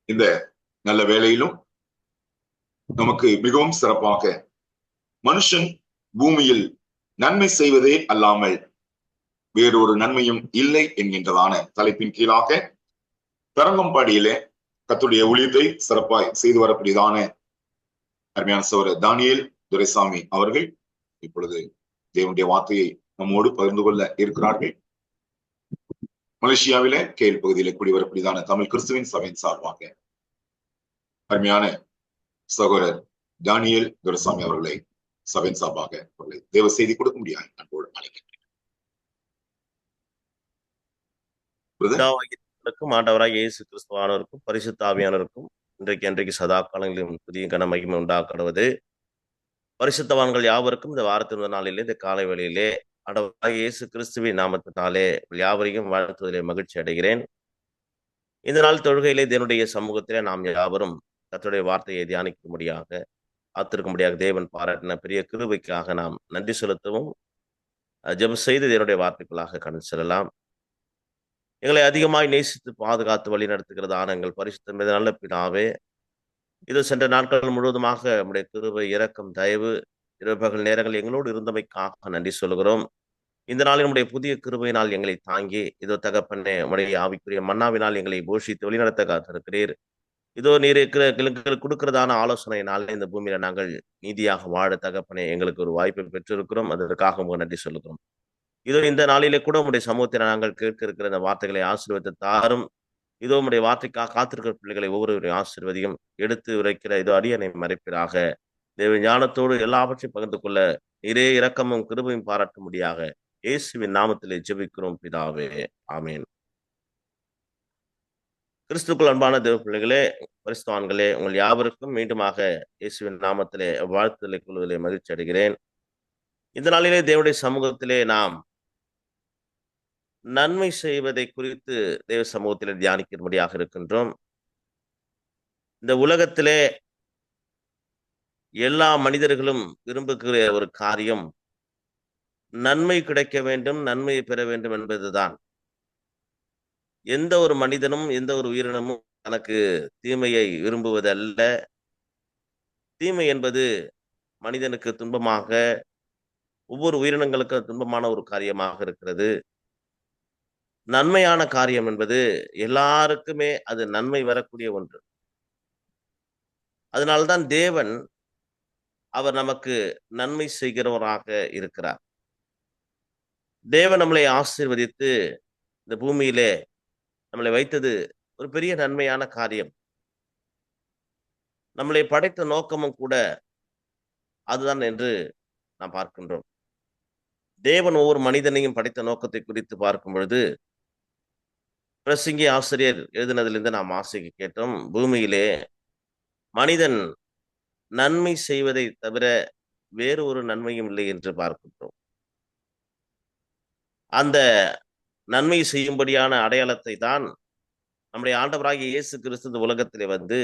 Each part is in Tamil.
இந்த நல்ல வேளையிலும் நமக்கு மிகவும் சிறப்பாக மனுஷன் பூமியில் நன்மை செய்வதே அல்லாமல் வேறொரு நன்மையும் இல்லை என்கின்றதான தலைப்பின் கீழாக தரங்கம்பாடியிலே கர்த்தருடைய ஊழியத்தை சிறப்பாய் செய்து வரக்கூடியதான அருமையான சகோதரர் தானியேல் துரைசாமி அவர்கள் இப்பொழுது தேவனுடைய வார்த்தையை நம்மோடு பகிர்ந்து கொள்ள இருக்கிறார்கள். மலேசியாவிலே கேல் பகுதியிலே குடிவரக்கூடியதான தமிழ் கிறிஸ்துவின் சபையின் சார்பாக அருமையான சகோதரர் தானியேல் துரைசாமி அவர்களை சபையின் சார்பாக அவர்களை தேவ செய்தி கொடுக்க முடியாது அன்போடு அழைக்கின்றேன். ஆண்டவராக இயேசு கிறிஸ்துவானவருக்கும் பரிசுத்த ஆவியானவருக்கும் இன்றைக்கு சதா காலங்களிலும் புதிய கன மகிமை உண்டாக்கப்படுவது. பரிசுத்தவான்கள் யாவருக்கும் இந்த வாரத்தின் நாளிலே இந்த காலை வேளையிலே ஆண்டவராக இயேசு கிறிஸ்துவின் நாமத்தினாலே யாவரையும் வாழ்த்துவதிலே மகிழ்ச்சி அடைகிறேன். இந்த நாள் தொழுகையிலே தேவனுடைய சமூகத்திலே நாம் யாவரும் கர்த்தருடைய வார்த்தையை தியானிக்கும்படியாக காத்திருக்கும்படியாக தேவன் பாராட்டின பெரிய கிருபைக்காக நாம் நன்றி செலுத்தவும் ஜெபம் செய்து தேவனுடைய வார்த்தைகளாக கடந்து செல்லலாம். எங்களை அதிகமாய் நேசித்து பாதுகாத்து வழி நடத்துகிறதான எங்கள் பரிசுத்த மீது நல்ல பிதாவே, இது சென்ற நாட்கள் முழுவதுமாக நம்முடைய கிருபை, இரக்கம், தயவு இரவு பகல் நேரங்கள் எங்களோடு இருந்தமைக்காக நன்றி சொல்கிறோம். இந்த நாளில் நம்முடைய புதிய கிருபையினால் எங்களை தாங்கி இதோ தகப்பனே நம்முடைய ஆவிக்குரிய மன்னாவினால் எங்களை போஷித்து வழிநடத்த காத்திருக்கிறீர். இதோ நீர் எங்களுக்கு கொடுக்கிறதான ஆலோசனையினால இந்த பூமியில நாங்கள் நீதியாக வாழ தகப்பனே எங்களுக்கு ஒரு வாய்ப்பை பெற்றிருக்கிறோம். அதற்காக உங்களுக்கு நன்றி சொல்லுகிறோம். இதோ இந்த நாளிலே கூட உங்களுடைய சமூகத்தில் நாங்கள் கேட்க இருக்கிற இந்த வார்த்தைகளை ஆசீர்வதித்து தாரும். இதோ உங்களுடைய வார்த்தைக்காக காத்திருக்கிற பிள்ளைகளை ஒவ்வொருவரையும் ஆசீர்வதியும் எடுத்து உரைக்கிற இதோ அடியனை மறைப்பிறாக தேவ ஞானத்தோடு எல்லாவற்றையும் பகிர்ந்து கொள்ள நீரே இரக்கமும் கிருபையும் பாராட்டும்படியாக இயேசுவின் நாமத்திலே ஜெபிக்கிறோம் பிதாவே, ஆமேன். கிறிஸ்துக்குள் அன்பான தேவ பிள்ளைகளே, பரிசுத்தவான்களே, உங்கள் யாவருக்கும் மீண்டுமாக இயேசுவின் நாமத்திலே வாழ்த்துதலை கொள்வதிலே மகிழ்ச்சி அடைகிறேன். இந்த நாளிலே தேவனுடைய சமூகத்திலே நாம் நன்மை செய்வதை குறித்து தேவ சமூகத்திலே தியானிக்கும்படியாக இருக்கின்றோம். இந்த உலகத்திலே எல்லா மனிதர்களும் விரும்புகிற ஒரு காரியம் நன்மை கிடைக்க வேண்டும், நன்மையை பெற வேண்டும் என்பதுதான். எந்த ஒரு மனிதனும் எந்த ஒரு உயிரினமும் தனக்கு தீமையை விரும்புவதல்ல. தீமை என்பது மனிதனுக்கு துன்பமாக, ஒவ்வொரு உயிரினங்களுக்கு துன்பமான ஒரு காரியமாக இருக்கிறது. நன்மையான காரியம் என்பது எல்லாருக்குமே அது நன்மை வரக்கூடிய ஒன்று. அதனால்தான் தேவன் அவர் நமக்கு நன்மை செய்கிறவராக இருக்கிறார். தேவன் நம்மளை ஆசீர்வதித்து இந்த பூமியிலே நம்மளை வைத்தது ஒரு பெரிய நன்மையான காரியம். நம்மளை படைத்த நோக்கமும் கூட அதுதான் என்று நாம் பார்க்கின்றோம். தேவன் ஒவ்வொரு மனிதனையும் படைத்த நோக்கத்தை குறித்து பார்க்கும் பொழுது பிரசங்கி ஆசிரியர் எழுதினதிலிருந்து நாம் ஆசைக்கு கேட்டோம். பூமியிலே மனிதன் நன்மை செய்வதை தவிர வேறு ஒரு நன்மையும் இல்லை என்று பார்க்கின்றோம். அந்த நன்மை செய்யும்படியான அடையாளத்தை தான் நம்முடைய ஆண்டவராகிய இயேசு கிறிஸ்து இந்த உலகத்திலே வந்து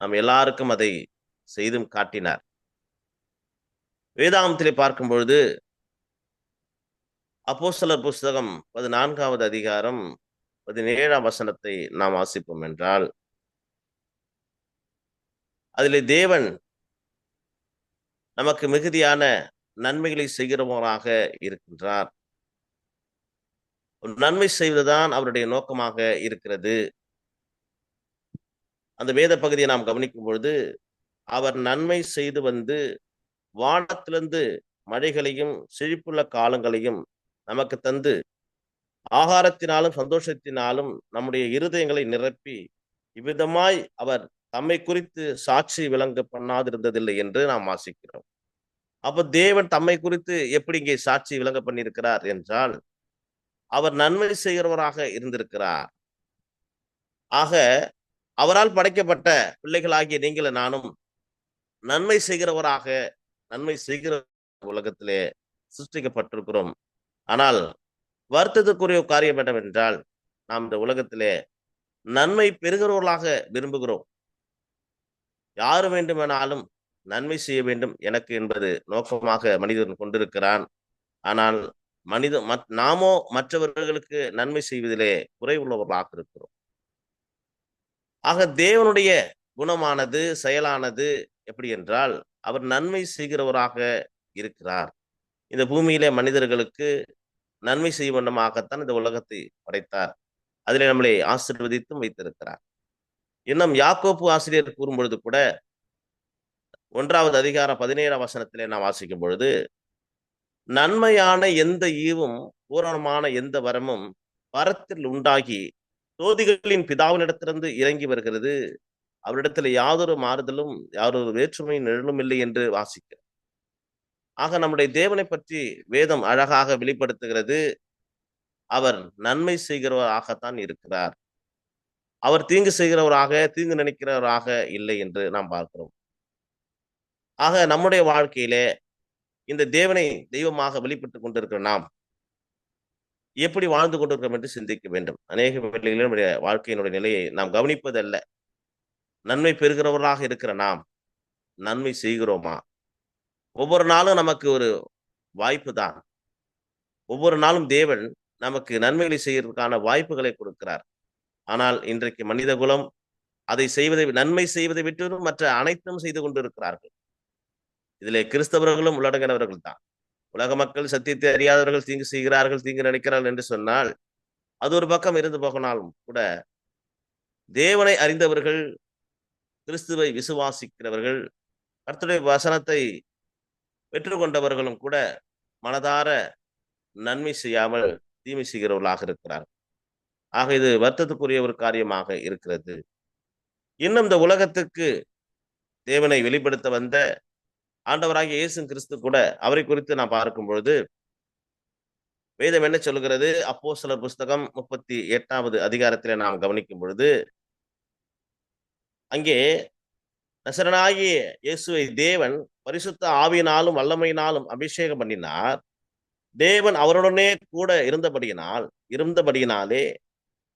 நாம் எல்லாருக்கும் அதை செய்தும் காட்டினார். வேதாகமத்திலே பார்க்கும் பொழுது அப்போஸ்தலர் புஸ்தகம் 14வது அதிகாரம் 17ஆம் வசனத்தை நாம் வாசிப்போம் என்றால், அதிலே தேவன் நமக்கு மிகுதியான நன்மைகளை செய்கிறவராக இருக்கின்றார். நன்மை செய்வதுதான் அவருடைய நோக்கமாக இருக்கிறது. அந்த வேத பகுதியை நாம் கவனிக்கும் பொழுது அவர் நன்மை செய்து வந்து வானத்திலிருந்து மழைகளையும் செழிப்புள்ள காலங்களையும் நமக்கு தந்து ஆகாரத்தினாலும் சந்தோஷத்தினாலும் நம்முடைய இருதயங்களை நிரப்பி இவ்விதமாய் அவர் தம்மை குறித்து சாட்சி விளங்க பண்ணாதிருந்ததில்லை என்று நாம் வாசிக்கிறோம். அப்ப தேவன் தம்மை குறித்து எப்படி இங்கே சாட்சி விளங்க பண்ணியிருக்கிறார் என்றால், அவர் நன்மை செய்கிறவராக இருந்திருக்கிறார். ஆக அவரால் படைக்கப்பட்ட பிள்ளைகளாகிய நீங்களும் நானும் நன்மை செய்கிறவராக, நன்மை செய்கிற உலகத்திலே சிருஷ்டிக்கப்பட்டிருக்கிறோம். ஆனால் வருத்தத்துக்குரிய காரியம் என்னவென்றால், நாம் இந்த உலகத்திலே நன்மை பெறுகிறவர்களாக விரும்புகிறோம். யாரு வேண்டுமானாலும் நன்மை செய்ய வேண்டும் எனக்கு என்பது நோக்கமாக மனிதன் கொண்டிருக்கிறான். ஆனால் நாமோ மற்றவர்களுக்கு நன்மை செய்வதிலே குறைவுள்ளவர்களாக இருக்கிறோம். ஆக தேவனுடைய குணமானது, செயலானது எப்படி என்றால், அவர் நன்மை செய்கிறவராக இருக்கிறார். இந்த பூமியிலே மனிதர்களுக்கு நன்மை செய்யும் வண்ணமாகத்தான் இந்த உலகத்தை படைத்தார். அதிலே நம்மளை ஆசீர்வதித்தும் வைத்திருக்கிறார். இன்னும் யாக்கோப்பு ஆசிரியர் கூறும்பொழுது கூட 1வது அதிகாரம் 17ஆம் வசனத்திலே நாம் வாசிக்கும் பொழுது, நன்மையான எந்த ஈவும் பூரணமான எந்த வரமும் பரத்தில் உண்டாகி சோதிகளின் பிதாவினிடத்திலிருந்து இறங்கி வருகிறது. அவரிடத்தில் யாதொரு மாறுதலும் யாதொரு வேற்றுமையும் நிழலும் இல்லை என்று வாசிக்கிறோம். ஆக நம்முடைய தேவனை பற்றி வேதம் அழகாக வெளிப்படுத்துகிறது. அவர் நன்மை செய்கிறவராகத்தான் இருக்கிறார். அவர் தீங்கு செய்கிறவராக, தீங்கு நினைக்கிறவராக இல்லை என்று நாம் பார்க்கிறோம். ஆக நம்முடைய வாழ்க்கையிலே இந்த தேவனை தெய்வமாக வெளிப்பட்டுக் கொண்டிருக்கிற நாம் எப்படி வாழ்ந்து கொண்டிருக்கிறோம் என்று சிந்திக்க வேண்டும். அநேக வேளைகளில் நம்முடைய வாழ்க்கையினுடைய நிலையை நாம் கவனிப்பதல்ல. நன்மை பெறுகிறவர்களாக இருக்கிற நாம் நன்மை செய்கிறோமா? ஒவ்வொரு நாளும் நமக்கு ஒரு வாய்ப்பு தான். ஒவ்வொரு நாளும் தேவன் நமக்கு நன்மைகளை செய்வதற்கான வாய்ப்புகளை கொடுக்கிறார். ஆனால் இன்றைக்கு மனித குலம் அதை செய்வதை, நன்மை செய்வதை விட்டு மற்ற அனைத்தும் செய்து கொண்டிருக்கிறார்கள். இதிலே கிறிஸ்தவர்களும் உள்ளடங்கினவர்கள் தான். உலக மக்கள் சத்தியத்தை அறியாதவர்கள் தீங்கு செய்கிறார்கள், தீங்கு நினைக்கிறார்கள் என்று சொன்னால் அது ஒரு பக்கம் இருந்து போகனாலும் கூட, தேவனை அறிந்தவர்கள், கிறிஸ்துவை விசுவாசிக்கிறவர்கள், கர்த்தருடைய வசனத்தை பெற்றுக்கொண்டவர்களும் கூட மனதார நன்மை செய்யாமல் தீமை செய்கிறவர்களாக இருக்கிறார். ஆக இது வருத்தத்துக்குரிய ஒரு காரியமாக இருக்கிறது. இன்னும் இந்த உலகத்துக்கு தேவனை வெளிப்படுத்த வந்த ஆண்டவராகிய இயேசு கிறிஸ்து கூட அவரை குறித்து நாம் பார்க்கும் பொழுது வேதம் என்ன சொல்கிறது? அப்போஸ்தலர் புஸ்தகம் 38வது அதிகாரத்திலே நாம் கவனிக்கும் பொழுது, அங்கே நசரனாகிய இயேசுவை தேவன் பரிசுத்த ஆவியினாலும் வல்லமையினாலும் அபிஷேகம் பண்ணினார். தேவன் அவருடனே கூட இருந்தபடியினாலே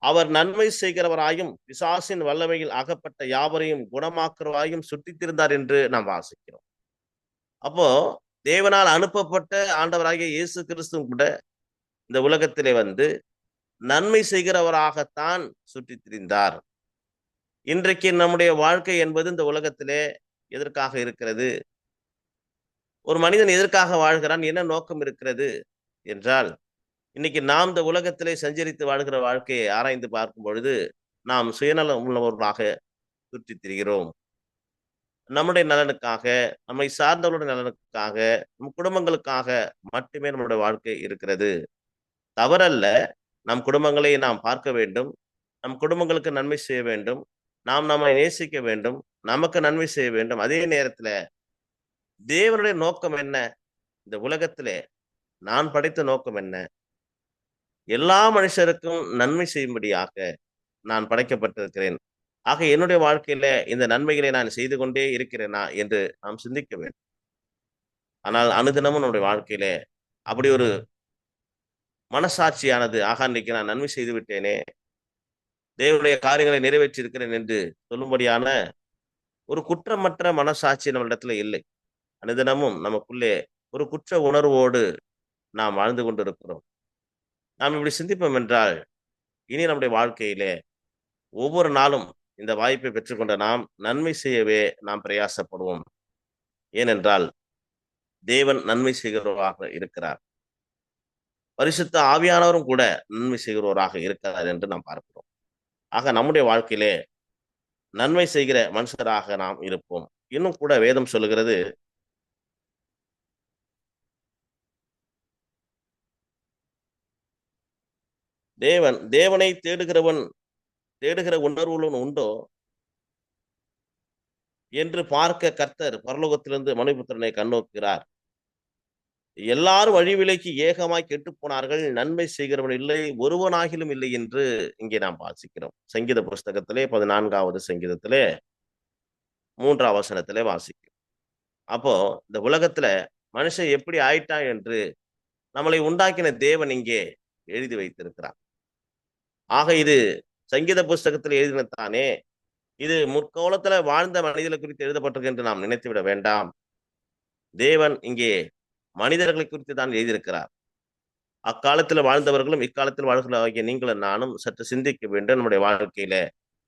அவர் நன்மை செய்கிறவராயும் பிசாசின் வல்லமையில் அகப்பட்ட யாவரையும் குணமாக்குறவராயும் சுற்றித்திருந்தார் என்று நாம் வாசிக்கிறோம். அப்போ தேவனால் அனுப்பப்பட்ட ஆண்டவராகிய இயேசு கிறிஸ்து கூட இந்த உலகத்திலே வந்து நன்மை செய்கிறவராகத்தான் சுற்றித் திரிந்தார். இன்றைக்கு நம்முடைய வாழ்க்கை என்பது இந்த உலகத்திலே எதற்காக இருக்கிறது? ஒரு மனிதன் எதற்காக வாழ்கிறான்? என்ன நோக்கம் இருக்கிறது என்றால், இன்னைக்கு நாம் இந்த உலகத்திலே சஞ்சரித்து வாழ்கிற வாழ்க்கையை ஆராய்ந்து பார்க்கும் பொழுது நாம் சுயநலம் உள்ளவர்களாக சுற்றித் திரிகிறோம். நம்முடைய நலனுக்காக, நம்மை சார்ந்தவர்களுடைய நலனுக்காக, நம் குடும்பங்களுக்காக மட்டுமே நம்முடைய வாழ்க்கை இருக்கிறது. தவறல்ல. நம் குடும்பங்களை நாம் பார்க்க வேண்டும். நம் குடும்பங்களுக்கு நன்மை செய்ய வேண்டும். நாம் நம்மை நேசிக்க வேண்டும். நமக்கு நன்மை செய்ய வேண்டும். அதே நேரத்துல தேவனுடைய நோக்கம் என்ன? இந்த உலகத்திலே நான் படைத்த நோக்கம் என்ன? எல்லா மனுஷருக்கும் நன்மை செய்யும்படியாக நான் படைக்கப்பட்டிருக்கிறேன். ஆக என்னுடைய வாழ்க்கையில இந்த நன்மைகளை நான் செய்து கொண்டே இருக்கிறேனா என்று நாம் சிந்திக்க வேண்டும். ஆனால் அனுதினமும் நம்முடைய வாழ்க்கையில அப்படி ஒரு மனசாட்சியானது, ஆகா இன்னைக்கு நான் நன்மை செய்து விட்டேனே, தேவனுடைய காரியங்களை நிறைவேற்றி இருக்கிறேன் என்று சொல்லும்படியான ஒரு குற்றமற்ற மனசாட்சி நம்மிடத்துல இல்லை. அனுதினமும் நமக்குள்ளே ஒரு குற்ற உணர்வோடு நாம் வாழ்ந்து கொண்டிருக்கிறோம். நாம் இப்படி சிந்திப்போம் என்றால், இனி நம்முடைய வாழ்க்கையிலே ஒவ்வொரு நாளும் இந்த வாய்ப்பை பெற்றுக்கொண்ட நாம் நன்மை செய்யவே நாம் பிரயாசப்படுவோம். ஏனென்றால் தேவன் நன்மை செய்கிறவராக இருக்கிறார். பரிசுத்த ஆவியானவரும் கூட நன்மை செய்கிறவராக இருக்கிறார் என்று நாம் பார்க்கிறோம். ஆக நம்முடைய வாழ்க்கையிலே நன்மை செய்கிற மனுஷராக நாம் இருப்போம். இன்னும் கூட வேதம் சொல்லுகிறது, தேவனை தேடுகிற உணர்வுடன் உண்டோ என்று பார்க்க கர்த்தர் பரலோகத்திலிருந்து மனுபுத்திரனை கண்ணோக்குகிறார். எல்லாரும் வழி விலக்கி ஏகமாய் கெட்டு போனார்கள், நன்மை செய்கிறவன் இல்லை, ஒருவனாகிலும் இல்லை என்று இங்கே நாம் வாசிக்கிறோம். சங்கீத புஸ்தகத்திலே 14வது சங்கீதத்திலே 3ஆம் வசனத்திலே வாசிக்கிறோம். அப்போ இந்த உலகத்துல மனுஷன் எப்படி ஆயிட்டான் என்று நம்மளை உண்டாக்கின தேவன் இங்கே எழுதி வைத்திருக்கிறார். ஆக இது சங்கீத புஸ்தகத்தில் எழுதினத்தானே, இது முற்காலத்துல வாழ்ந்த மனிதர்களை குறித்து எழுதப்பட்டிருக்கு என்று நாம் நினைத்துவிட வேண்டாம். தேவன் இங்கே மனிதர்களை குறித்து தான் எழுதியிருக்கிறார். அக்காலத்தில் வாழ்ந்தவர்களும் இக்காலத்தில் வாழ்கிற ஆகிய நீங்களும் நானும் சற்று சிந்திக்க வேண்டும். நம்முடைய வாழ்க்கையில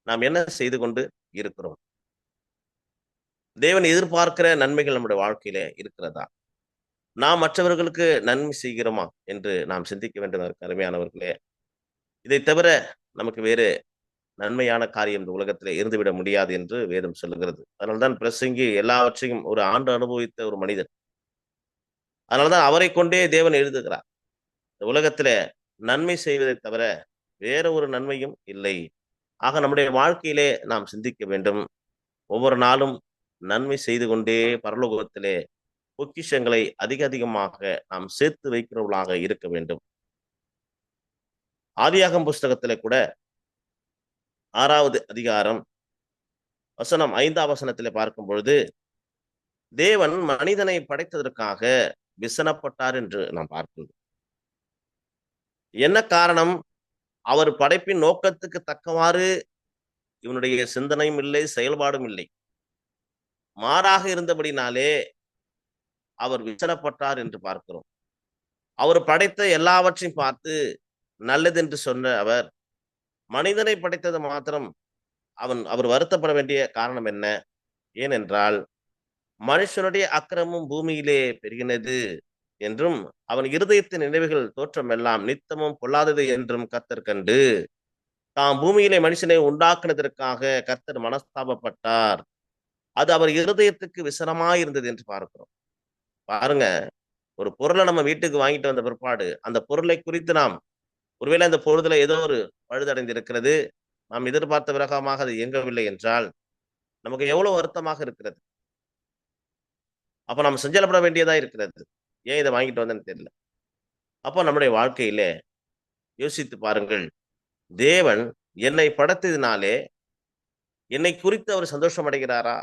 நாம் என்ன செய்து கொண்டு இருக்கிறோம்? தேவன் எதிர்பார்க்கிற நன்மைகள் நம்முடைய வாழ்க்கையிலே இருக்கிறதா? நாம் மற்றவர்களுக்கு நன்மை செய்கிறோமா என்று நாம் சிந்திக்க வேண்டும் அருமையானவர்களே. இதை தவிர நமக்கு வேறு நன்மையான காரியம் இந்த உலகத்திலே இருந்துவிட முடியாது என்று வேதம் சொல்லுகிறது. அதனால்தான் பிரசங்கி எல்லாவற்றையும் ஒரு ஆண்டு அனுபவித்த ஒரு மனிதன். அதனால்தான் அவரை கொண்டே தேவன் எழுதுகிறார். இந்த உலகத்திலே நன்மை செய்வதை தவிர வேற ஒரு நன்மையும் இல்லை. ஆக நம்முடைய வாழ்க்கையிலே நாம் சிந்திக்க வேண்டும். ஒவ்வொரு நாளும் நன்மை செய்து கொண்டே பரலோகத்திலே பொக்கிஷங்களை அதிகமாக நாம் சேர்த்து வைக்கிறவர்களாக இருக்க வேண்டும். ஆதியாகமம் புஸ்தகத்திலே கூட 6வது அதிகாரம் வசனம் 5ஆம் வசனத்திலே பார்க்கும் பொழுது, தேவன் மனிதனை படைத்ததற்காக விசனப்பட்டார் என்று நாம் பார்க்கிறோம். என்ன காரணம்? அவர் படைப்பின் நோக்கத்துக்கு தக்கவாறு இவனுடைய சிந்தனையும் இல்லை, செயல்பாடும் இல்லை. மாறாக இருந்தபடினாலே அவர் விசனப்பட்டார் என்று பார்க்கிறோம். அவர் படைத்த எல்லாவற்றையும் பார்த்து நல்லதென்று சொன்ன அவர் மனிதனை படைத்தது மாத்திரம் அவர் வருத்தப்பட வேண்டிய காரணம் என்ன? ஏனென்றால் மனுஷனுடைய அக்கிரமம் பூமியிலே பெருகினது என்றும் அவன் இருதயத்தின் நினைவுகள் தோற்றம் எல்லாம் நித்தமும் பொல்லாதது என்றும் கர்த்தர் கண்டு தாம் பூமியிலே மனுஷனை உண்டாக்குனதற்காக கர்த்தர் மனஸ்தாபப்பட்டார். அது அவர் இருதயத்துக்கு விசனமாயிருந்தது என்று பார்க்கிறோம். பாருங்க, ஒரு பொருளை நம்ம வீட்டுக்கு வாங்கிட்டு வந்த பிற்பாடு அந்த பொருளை குறித்து நாம் ஒருவேளை அந்த பொழுதுல ஏதோ ஒரு பழுதடைந்திருக்கிறது, நாம் எதிர்பார்த்த விரகமாக அது இயங்கவில்லை என்றால் நமக்கு எவ்வளவு வருத்தமாக இருக்கிறது. அப்ப நம்ம செஞ்சலப்பட வேண்டியதா இருக்கிறது. ஏன் இதை வாங்கிட்டு வந்தேன்னு தெரியல. அப்போ நம்முடைய வாழ்க்கையிலே யோசித்து பாருங்கள். தேவன் என்னை படைத்ததினாலே என்னை குறித்து அவர் சந்தோஷம் அடைகிறாரா?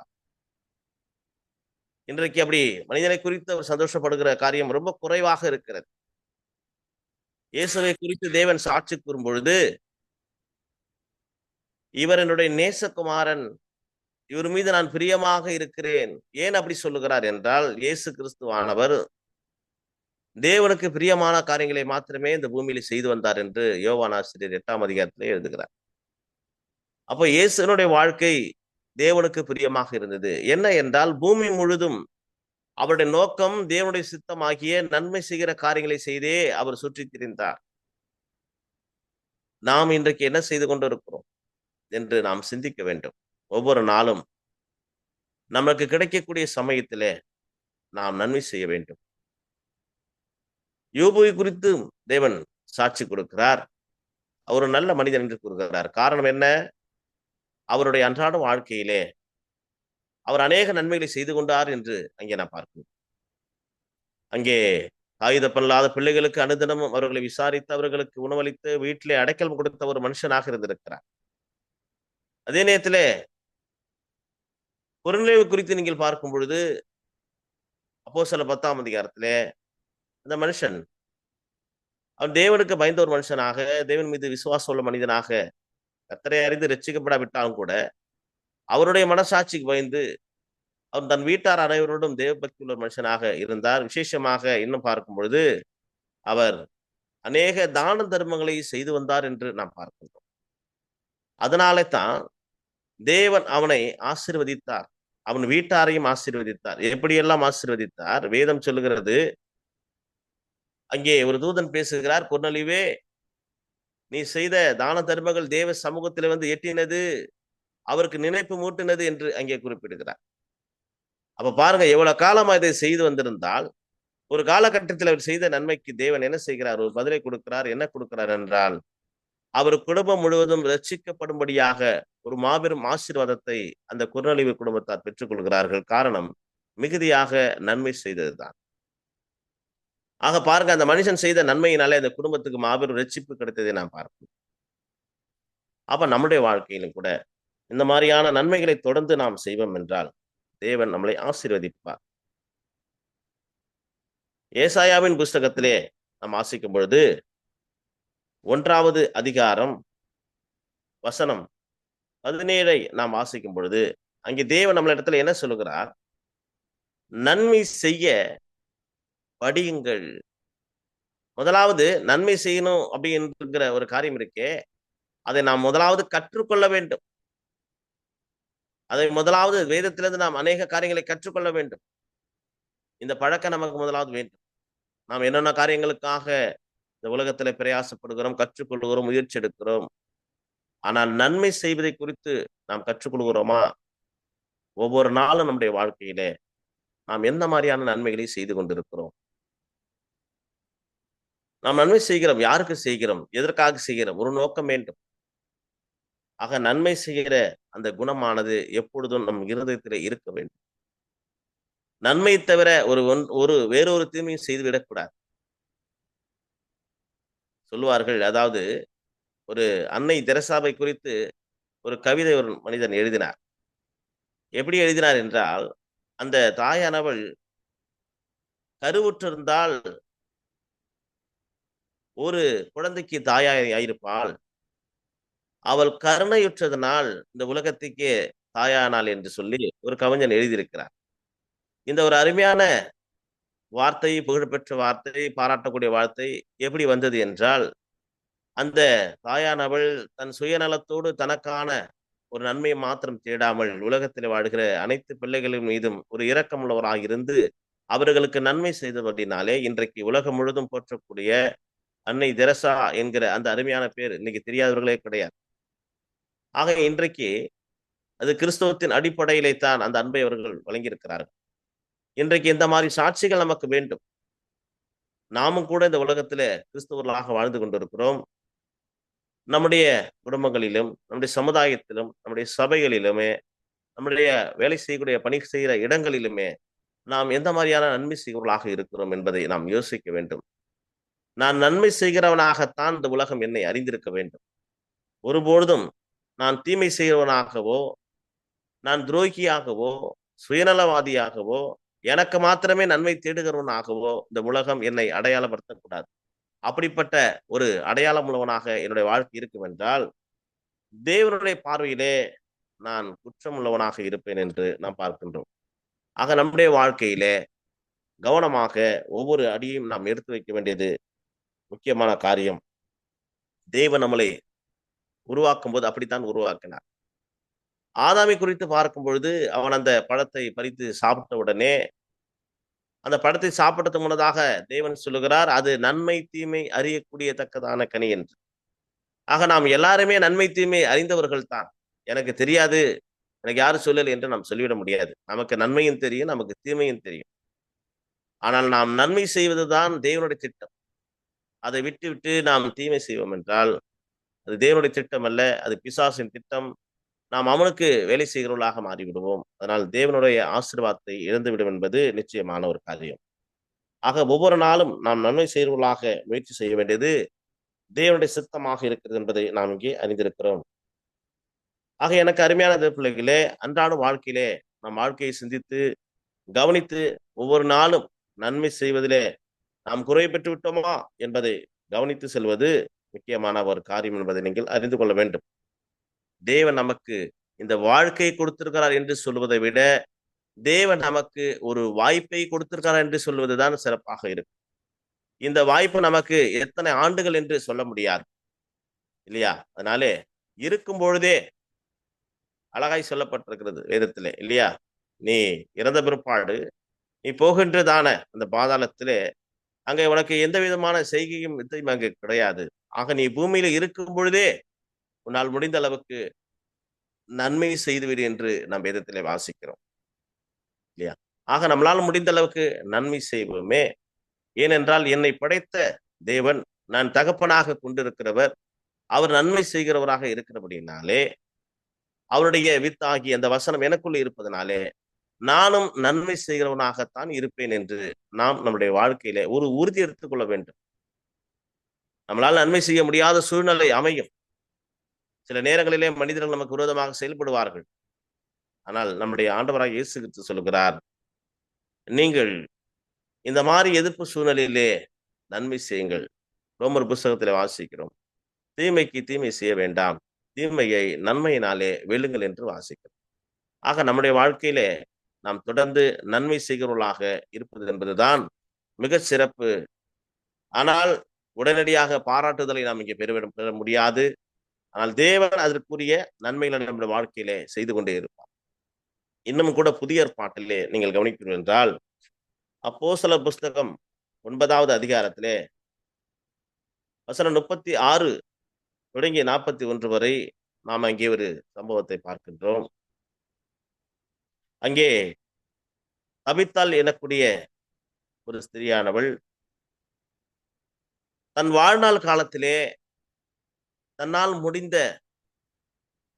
இன்றைக்கு அப்படி மனிதனை குறித்து அவர் சந்தோஷப்படுகிற காரியம் ரொம்ப குறைவாக இருக்கிறது. இயேசுவை குறித்து தேவன் சாட்சி கூறும் பொழுது, இவர் என்னுடைய நேசகுமாரன், இவர் மீது நான் பிரியமாக இருக்கிறேன். ஏன் அப்படி சொல்லுகிறார் என்றால், இயேசு கிறிஸ்துவானவர் தேவனுக்கு பிரியமான காரியங்களை மாத்திரமே இந்த பூமியில செய்து வந்தார் என்று யோவான் ஆசிரியர் 8ஆம் அதிகாரத்திலே எழுதுகிறார். அப்போ இயேசுனுடைய வாழ்க்கை தேவனுக்கு பிரியமாக இருந்தது. என்ன என்றால், பூமி முழுதும் அவருடைய நோக்கம் தேவனுடைய சித்தமாகிய நன்மை செய்கிற காரியங்களை செய்தே அவர் சுற்றி திரிந்தார். நாம் இன்றைக்கு என்ன செய்து கொண்டிருக்கிறோம் என்று நாம் சிந்திக்க வேண்டும். ஒவ்வொரு நாளும் நமக்கு கிடைக்கக்கூடிய சமயத்திலே நாம் நன்மை செய்ய வேண்டும். யோபுவை குறித்து தேவன் சாட்சி கொடுக்கிறார். அவர் ஒரு நல்ல மனிதன் என்று கூறுகிறார். காரணம் என்ன? அவருடைய அன்றாட வாழ்க்கையிலே அவர் அநேக நன்மைகளை செய்து கொண்டார் என்று அங்கே நான் பார்க்கிறேன். அங்கே ஆயுதப்பல்லாத பிள்ளைகளுக்கு அனுதினமும் அவர்களை விசாரித்து அவர்களுக்கு உணவளித்து வீட்டிலே அடைக்கலம் கொடுத்த ஒரு மனுஷனாக இருந்திருக்கிறார். அதே நேரத்திலே பொருள்நிலைவு குறித்து நீங்கள் பார்க்கும் பொழுது அப்போஸ்தலர் 10ஆம் அதிகாரத்திலே அந்த மனுஷன் அவன் தேவனுக்கு பயந்த ஒரு மனுஷனாக, தேவன் மீது விசுவாசம் உள்ள மனிதனாக, கர்த்தரை அறிந்து ரட்சிக்கப்படாவிட்டாலும் கூட அவருடைய மனசாட்சிக்கு பயந்து அவன் தன் வீட்டார் அனைவரோடும் தேவபக்தி உள்ள மனுஷனாக இருந்தார். விசேஷமாக இன்னும் பார்க்கும் பொழுது அவர் அநேக தான தர்மங்களை செய்து வந்தார் என்று நாம் பார்க்கின்றோம். அதனாலே தான் தேவன் அவனை ஆசீர்வதித்தார், அவன் வீட்டாரையும் ஆசீர்வதித்தார். எப்படியெல்லாம் ஆசீர்வதித்தார்? வேதம் சொல்லுகிறது, அங்கே ஒரு தூதன் பேசுகிறார், கொர்நேலியுவே, நீ செய்த தான தர்மங்கள் தேவ சமூகத்தில் வந்து எட்டினது, அவருக்கு நினைப்பு மூட்டினது என்று அங்கே குறிப்பிடுகிறார். அப்ப பாருங்க, எவ்வளவு காலமா இதை செய்து வந்திருந்தால் ஒரு காலகட்டத்தில் அவர் செய்த நன்மைக்கு தேவன் என்ன செய்கிறார்? ஒரு பதிலை கொடுக்கிறார். என்ன கொடுக்கிறார் என்றால், அவர் குடும்பம் முழுவதும் ரட்சிக்கப்படும்படியாக ஒரு மாபெரும் ஆசீர்வாதத்தை அந்த கொர்நேலியு குடும்பத்தார் பெற்றுக் கொள்கிறார்கள். காரணம், மிகுதியாக நன்மை செய்ததுதான். ஆக பாருங்க, அந்த மனுஷன் செய்த நன்மையினாலே அந்த குடும்பத்துக்கு மாபெரும் ரட்சிப்பு கிடைத்ததை நாம் பார்க்கிறோம். அப்ப நம்முடைய வாழ்க்கையிலும் கூட இந்த மாதிரியான நன்மைகளை தொடர்ந்து நாம் செய்வோம் என்றால் தேவன் நம்மளை ஆசீர்வதிப்பார். ஏசாயாவின் புஸ்தகத்திலே நாம் வாசிக்கும் பொழுது 1வது அதிகாரம் வசனம் 17 நாம் வாசிக்கும் பொழுது அங்கே தேவன் நம்மள இடத்துல என்ன சொல்லுகிறார்? நன்மை செய்ய படியுங்கள். முதலாவது நன்மை செய்யணும் அப்படிங்கிற ஒரு காரியம் இருக்கே, அதை நாம் முதலாவது கற்றுக்கொள்ள வேண்டும். அதை முதலாவது வேதத்திலிருந்து நாம் அநேக காரியங்களை கற்றுக்கொள்ள வேண்டும். இந்த பழக்கம் நமக்கு முதலாவது வேண்டும். நாம் என்னென்ன காரியங்களுக்காக இந்த உலகத்துல பிரயாசப்படுகிறோம், கற்றுக்கொள்கிறோம், முயற்சி எடுக்கிறோம். ஆனால் நன்மை செய்வதை குறித்து நாம் கற்றுக்கொள்கிறோமா? ஒவ்வொரு நாளும் நம்முடைய வாழ்க்கையிலே நாம் எந்த மாதிரியான நன்மைகளை செய்து கொண்டிருக்கிறோம்? நாம் நன்மை செய்கிறோம், யாருக்கு செய்கிறோம், எதற்காக செய்கிறோம்? ஒரு நோக்கம் வேண்டும். ஆக நன்மை செய்கிற அந்த குணமானது எப்பொழுதும் நம் இருதயத்திலே இருக்க வேண்டும். நன்மை தவிர ஒரு வேறொரு தீமையும் செய்து விடக்கூடாது. சொல்லுவார்கள், அதாவது ஒரு அன்னை தெரசாவை குறித்து ஒரு கவிதை ஒரு மனிதன் எழுதினார். எப்படி எழுதினார் என்றால், அந்த தாயானவள் கருவுற்றிருந்தால் ஒரு குழந்தைக்கு தாயாய் ஆயிருப்பாள். அவள் கருணையுற்றதனால் இந்த உலகத்துக்கே தாயானாள் என்று சொல்லி ஒரு கவிஞன் எழுதியிருக்கிறார். இந்த ஒரு அருமையான வார்த்தை, புகழ்பெற்ற வார்த்தை, பாராட்டக்கூடிய வார்த்தை எப்படி வந்தது என்றால், அந்த தாயானவள் தன் சுயநலத்தோடு தனக்கான ஒரு நன்மையை மாத்திரம் தேடாமல் உலகத்தில் வாழ்கிற அனைத்து பிள்ளைகளின் மீதும் ஒரு இரக்கமுள்ளவராக இருந்து அவர்களுக்கு நன்மை செய்தபடினாலே இன்றைக்கு உலகம் முழுதும் போற்றக்கூடிய அன்னை தெரசா என்கிற அந்த அருமையான பேர் இன்னைக்கு தெரியாதவர்களே கிடையாது. ஆக இன்றைக்கு அது கிறிஸ்தவத்தின் அடிப்படையிலே தான் அந்த அன்பை அவர்கள் வழங்கியிருக்கிறார்கள். இன்றைக்கு இந்த மாதிரி சாட்சிகள் நமக்கு வேண்டும். நாமும் கூட இந்த உலகத்திலே கிறிஸ்தவர்களாக வாழ்ந்து கொண்டிருக்கிறோம். நம்முடைய குடும்பங்களிலும், நம்முடைய சமுதாயத்திலும், நம்முடைய சபைகளிலுமே, நம்முடைய வேலை செய்யக்கூடிய பணி செய்கிற இடங்களிலுமே நாம் எந்த மாதிரியான நன்மை செய்கிறவர்களாக இருக்கிறோம் என்பதை நாம் யோசிக்க வேண்டும். நான் நன்மை செய்கிறவனாகத்தான் இந்த உலகம் என்னை அறிந்திருக்க வேண்டும். ஒருபொழுதும் நான் தீமை செய்கிறவனாகவோ, நான் துரோகியாகவோ, சுயநலவாதியாகவோ, எனக்கு மாத்திரமே நன்மை தேடுகிறவனாகவோ இந்த உலகம் என்னை அடையாளப்படுத்தக்கூடாது. அப்படிப்பட்ட ஒரு அடையாளம் உள்ளவனாக என்னுடைய வாழ்க்கை இருக்கும் என்றால், தேவனுடைய பார்வையிலே நான் குற்றம் உள்ளவனாக இருப்பேன் என்று நாம் பார்க்கின்றோம். ஆக நம்முடைய வாழ்க்கையிலே கவனமாக ஒவ்வொரு அடியையும் நாம் எடுத்து வைக்க வேண்டியது முக்கியமான காரியம். தேவன் நம்மளை உருவாக்கும் போது அப்படித்தான் உருவாக்கினார். ஆதாமை குறித்து பார்க்கும் பொழுது அவன் அந்த பழத்தை பறித்து சாப்பிட்ட உடனே அந்த பழத்தை சாப்பிட்டதுக்கு முன்னதாக தேவன் சொல்லுகிறார், அது நன்மை தீமை அறியக்கூடியத்தக்கதான கனி என்று. ஆக நாம் எல்லாருமே நன்மை தீமை அறிந்தவர்கள் தான். எனக்கு தெரியாது, எனக்கு யாரும் சொல்லலை என்று நாம் சொல்லிவிட முடியாது. நமக்கு நன்மையும் தெரியும், நமக்கு தீமையும் தெரியும். ஆனால் நாம் நன்மை செய்வதுதான் தேவனுடைய திட்டம். அதை விட்டு விட்டு நாம் தீமை செய்வோம் என்றால் அது தேவனுடைய திட்டம் அல்ல, அது பிசாசின் திட்டம். நாம் அவனுக்கு வேலை செய்கிறவர்களாக மாறிவிடுவோம். அதனால் தேவனுடைய ஆசீர்வாதத்தை இழந்துவிடும் என்பது நிச்சயமான ஒரு காரியம். ஆக ஒவ்வொரு நாளும் நாம் நன்மை செய்கிறவர்களாக முயற்சி செய்ய வேண்டியது தேவனுடைய சித்தமாக இருக்கிறது என்பதை நாம் இங்கே அறிந்திருக்கிறோம். ஆக எனக்கு அருமையான தேவ பிள்ளைகளே, அன்றாட வாழ்க்கையிலே நம் வாழ்க்கையை சிந்தித்து கவனித்து ஒவ்வொரு நாளும் நன்மை செய்வதிலே நாம் குறை பெற்று விட்டோமா என்பதை கவனித்து செல்வது முக்கியமான ஒரு காரியம் என்பதை நீங்கள் அறிந்து கொள்ள வேண்டும். தேவன் நமக்கு இந்த வாழ்க்கையை கொடுத்திருக்கிறார் என்று சொல்வதை விட தேவன் நமக்கு ஒரு வாய்ப்பை கொடுத்திருக்கிறார் என்று சொல்வதுதான் சிறப்பாக இருக்கும். இந்த வாய்ப்பு நமக்கு எத்தனை ஆண்டுகள் என்று சொல்ல முடியாது இல்லையா? அதனாலே இருக்கும் பொழுதே அழகாய் சொல்லப்பட்டிருக்கிறது வேதத்திலே இல்லையா? நீ இறந்த பிற்பாடு நீ போகின்றதான அந்த பாதாளத்திலே அங்கே உனக்கு எந்த விதமான செய்கையும் வித்தையும் அங்கு கிடையாது. ஆக நீ பூமியில இருக்கும் பொழுதே உன்னால் முடிந்த அளவுக்கு நன்மை செய்துவிடு என்று நாம் வேதத்திலே வாசிக்கிறோம் இல்லையா? ஆக நம்மளால் முடிந்த அளவுக்கு நன்மை செய்வோமே. ஏனென்றால் என்னை படைத்த தேவன் நான் தகப்பனாக கொண்டிருக்கிறவர், அவர் நன்மை செய்கிறவராக இருக்கிறபடினாலே அவருடைய வித்தாகி அந்த வசனம் எனக்குள்ள இருப்பதனாலே நானும் நன்மை செய்கிறவனாகத்தான் இருப்பேன் என்று நாம் நம்முடைய வாழ்க்கையில ஒரு உறுதி எடுத்துக்கொள்ள வேண்டும். நம்மளால் நன்மை செய்ய முடியாத சூழ்நிலை அமையும். சில நேரங்களிலே மனிதர்கள் நமக்கு விரோதமாக செயல்படுவார்கள். ஆனால் நம்முடைய ஆண்டவராக இயேசு கிறிஸ்து சொல்லுகிறார், நீங்கள் இந்த மாதிரி எதிர்ப்பு சூழ்நிலையிலே நன்மை செய்யுங்கள். ரோமர் புஸ்தகத்திலே வாசிக்கிறோம், தீமைக்கு தீமை செய்ய வேண்டாம், தீமையை நன்மையினாலே வெல்லுங்கள் என்று வாசிக்கிறோம். ஆக நம்முடைய வாழ்க்கையிலே நாம் தொடர்ந்து நன்மை செய்கிறவர்களாக இருப்பது என்பதுதான் மிக சிறப்பு. ஆனால் உடனடியாக பாராட்டுதலை நாம் இங்கே பெற முடியாது. ஆனால் தேவன் அதற்குரிய நன்மைகளை நம்முடைய வாழ்க்கையிலே செய்து கொண்டே இருப்பார். இன்னும் கூட புதிய ஏற்பாட்டிலே நீங்கள் கவனிப்பீர்கள் என்றால், அப்போஸ்தலர் புஸ்தகம் 9வது அதிகாரத்திலே வசனம் 36 தொடங்கி 41 வரை நாம் அங்கே ஒரு சம்பவத்தை பார்க்கின்றோம். அங்கே தபித்தாள் எனக்கூடிய ஒரு ஸ்திரியானவள் தன் வாழ்நாள் காலத்திலே தன்னால் முடிந்த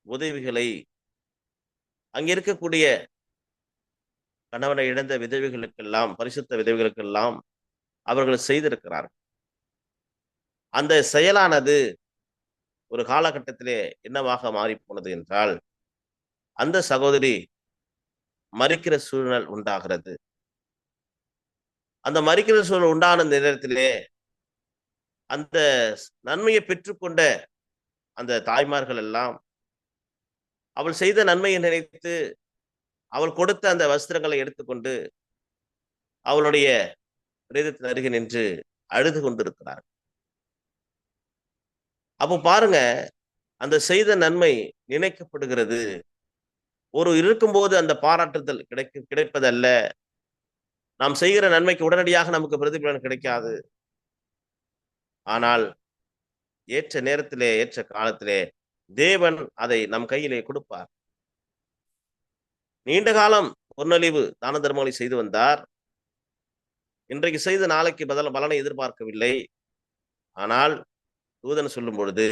உதவிகளை அங்கே இருக்கக்கூடிய கணவனை இழந்த விதவைகளுக்கெல்லாம், பரிசுத்த விதவைகளுக்கெல்லாம் அவர்கள் செய்திருக்கிறார்கள். அந்த செயலானது ஒரு காலகட்டத்திலே என்னவாக மாறி போனது என்றால், அந்த சகோதரி மரிக்கிற சூழ்நிலை உண்டாகிறது. அந்த மரிக்கிற சூழ்நிலை உண்டான நேரத்திலே அந்த நன்மையை பெற்றுக்கொண்ட அந்த தாய்மார்கள் எல்லாம் அவள் செய்த நன்மையை நினைத்து அவள் கொடுத்த அந்த வஸ்திரங்களை எடுத்துக்கொண்டு அவளுடைய பிரேதத்தின் அருகே நின்று அழுது கொண்டிருக்கிறார். அப்போ பாருங்க, அந்த செய்த நன்மை நினைக்கப்படுகிறது. ஒரு இருக்கும்போது அந்த பாராட்டுதல் கிடைப்பதல்ல. நாம் செய்கிற நன்மைக்கு உடனடியாக நமக்கு பிரதிபலன் கிடைக்காது. ஆனால் ஏற்ற நேரத்திலே, ஏற்ற காலத்திலே தேவன் அதை நம் கையிலே கொடுப்பார். நீண்ட காலம் பொன்னழிவு தான தர்மங்களை செய்து வந்தார். இன்றைக்கு செய்து நாளைக்கு பலனை எதிர்பார்க்கவில்லை. ஆனால் தூதன் சொல்லும் பொழுது,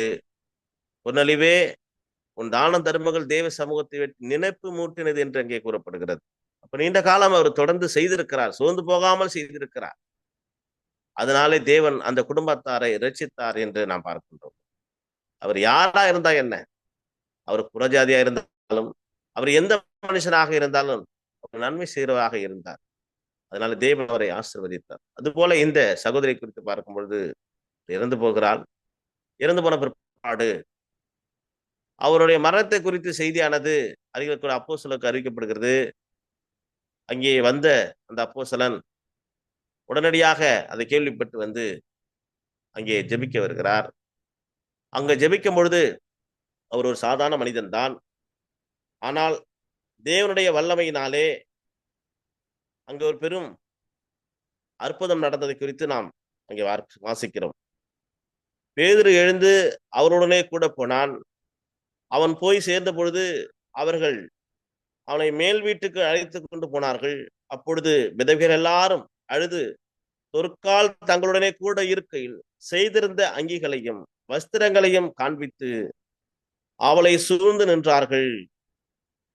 பொன்னழிவே, உன் தான தர்மங்கள் தேவ சமூகத்தை நினைப்பு மூட்டினது என்று அங்கே கூறப்படுகிறது. அப்ப நீண்ட காலம் அவர் தொடர்ந்து செய்திருக்கிறார், சோர்ந்து போகாமல் செய்திருக்கிறார். அதனாலே தேவன் அந்த குடும்பத்தாரை இரட்சித்தார் என்று நாம் பார்க்கின்றோம். அவர் யாரா இருந்தா என்ன, அவர் புறஜாதியா இருந்தாலும், அவர் எந்த மனுஷனாக இருந்தாலும் நன்மை செய்கிறவராக இருந்தார். அதனால தேவன் அவரை ஆசீர்வதித்தார். அதுபோல இந்த சகோதரி குறித்து பார்க்கும் பொழுது இறந்து போகிறாள். இறந்து போன பிற்பாடு அவருடைய மரணத்தை குறித்து செய்தியானது அறிவிக்கக்கூடிய அப்போஸ்தலருக்கு அறிவிக்கப்படுகிறது. அங்கே வந்த அந்த அப்போஸ்தலன் உடனடியாக அதை கேள்விப்பட்டு வந்து அங்கே ஜெபிக்க வருகிறார். அங்க ஜெபிக்கும் பொழுது அவர் ஒரு சாதாரண மனிதன் தான். ஆனால் தேவனுடைய வல்லமையினாலே அங்கே ஒரு பெரும் அற்புதம் நடந்ததை குறித்து நாம் அங்கே வாசிக்கிறோம். பேதுரு எழுந்து அவருடனே கூட போனான். அவன் போய் சேர்ந்த பொழுது அவர்கள் அவனை மேல் வீட்டுக்கு அழைத்து கொண்டு போனார்கள். அப்பொழுது விதவைகள் எல்லாரும் அழுது தொற்கால் தங்களுடனே கூட இருக்கையில் செய்திருந்த அங்கிகளையும் வஸ்திரங்களையும் காண்பித்து அவளை சூழ்ந்து நின்றார்கள்.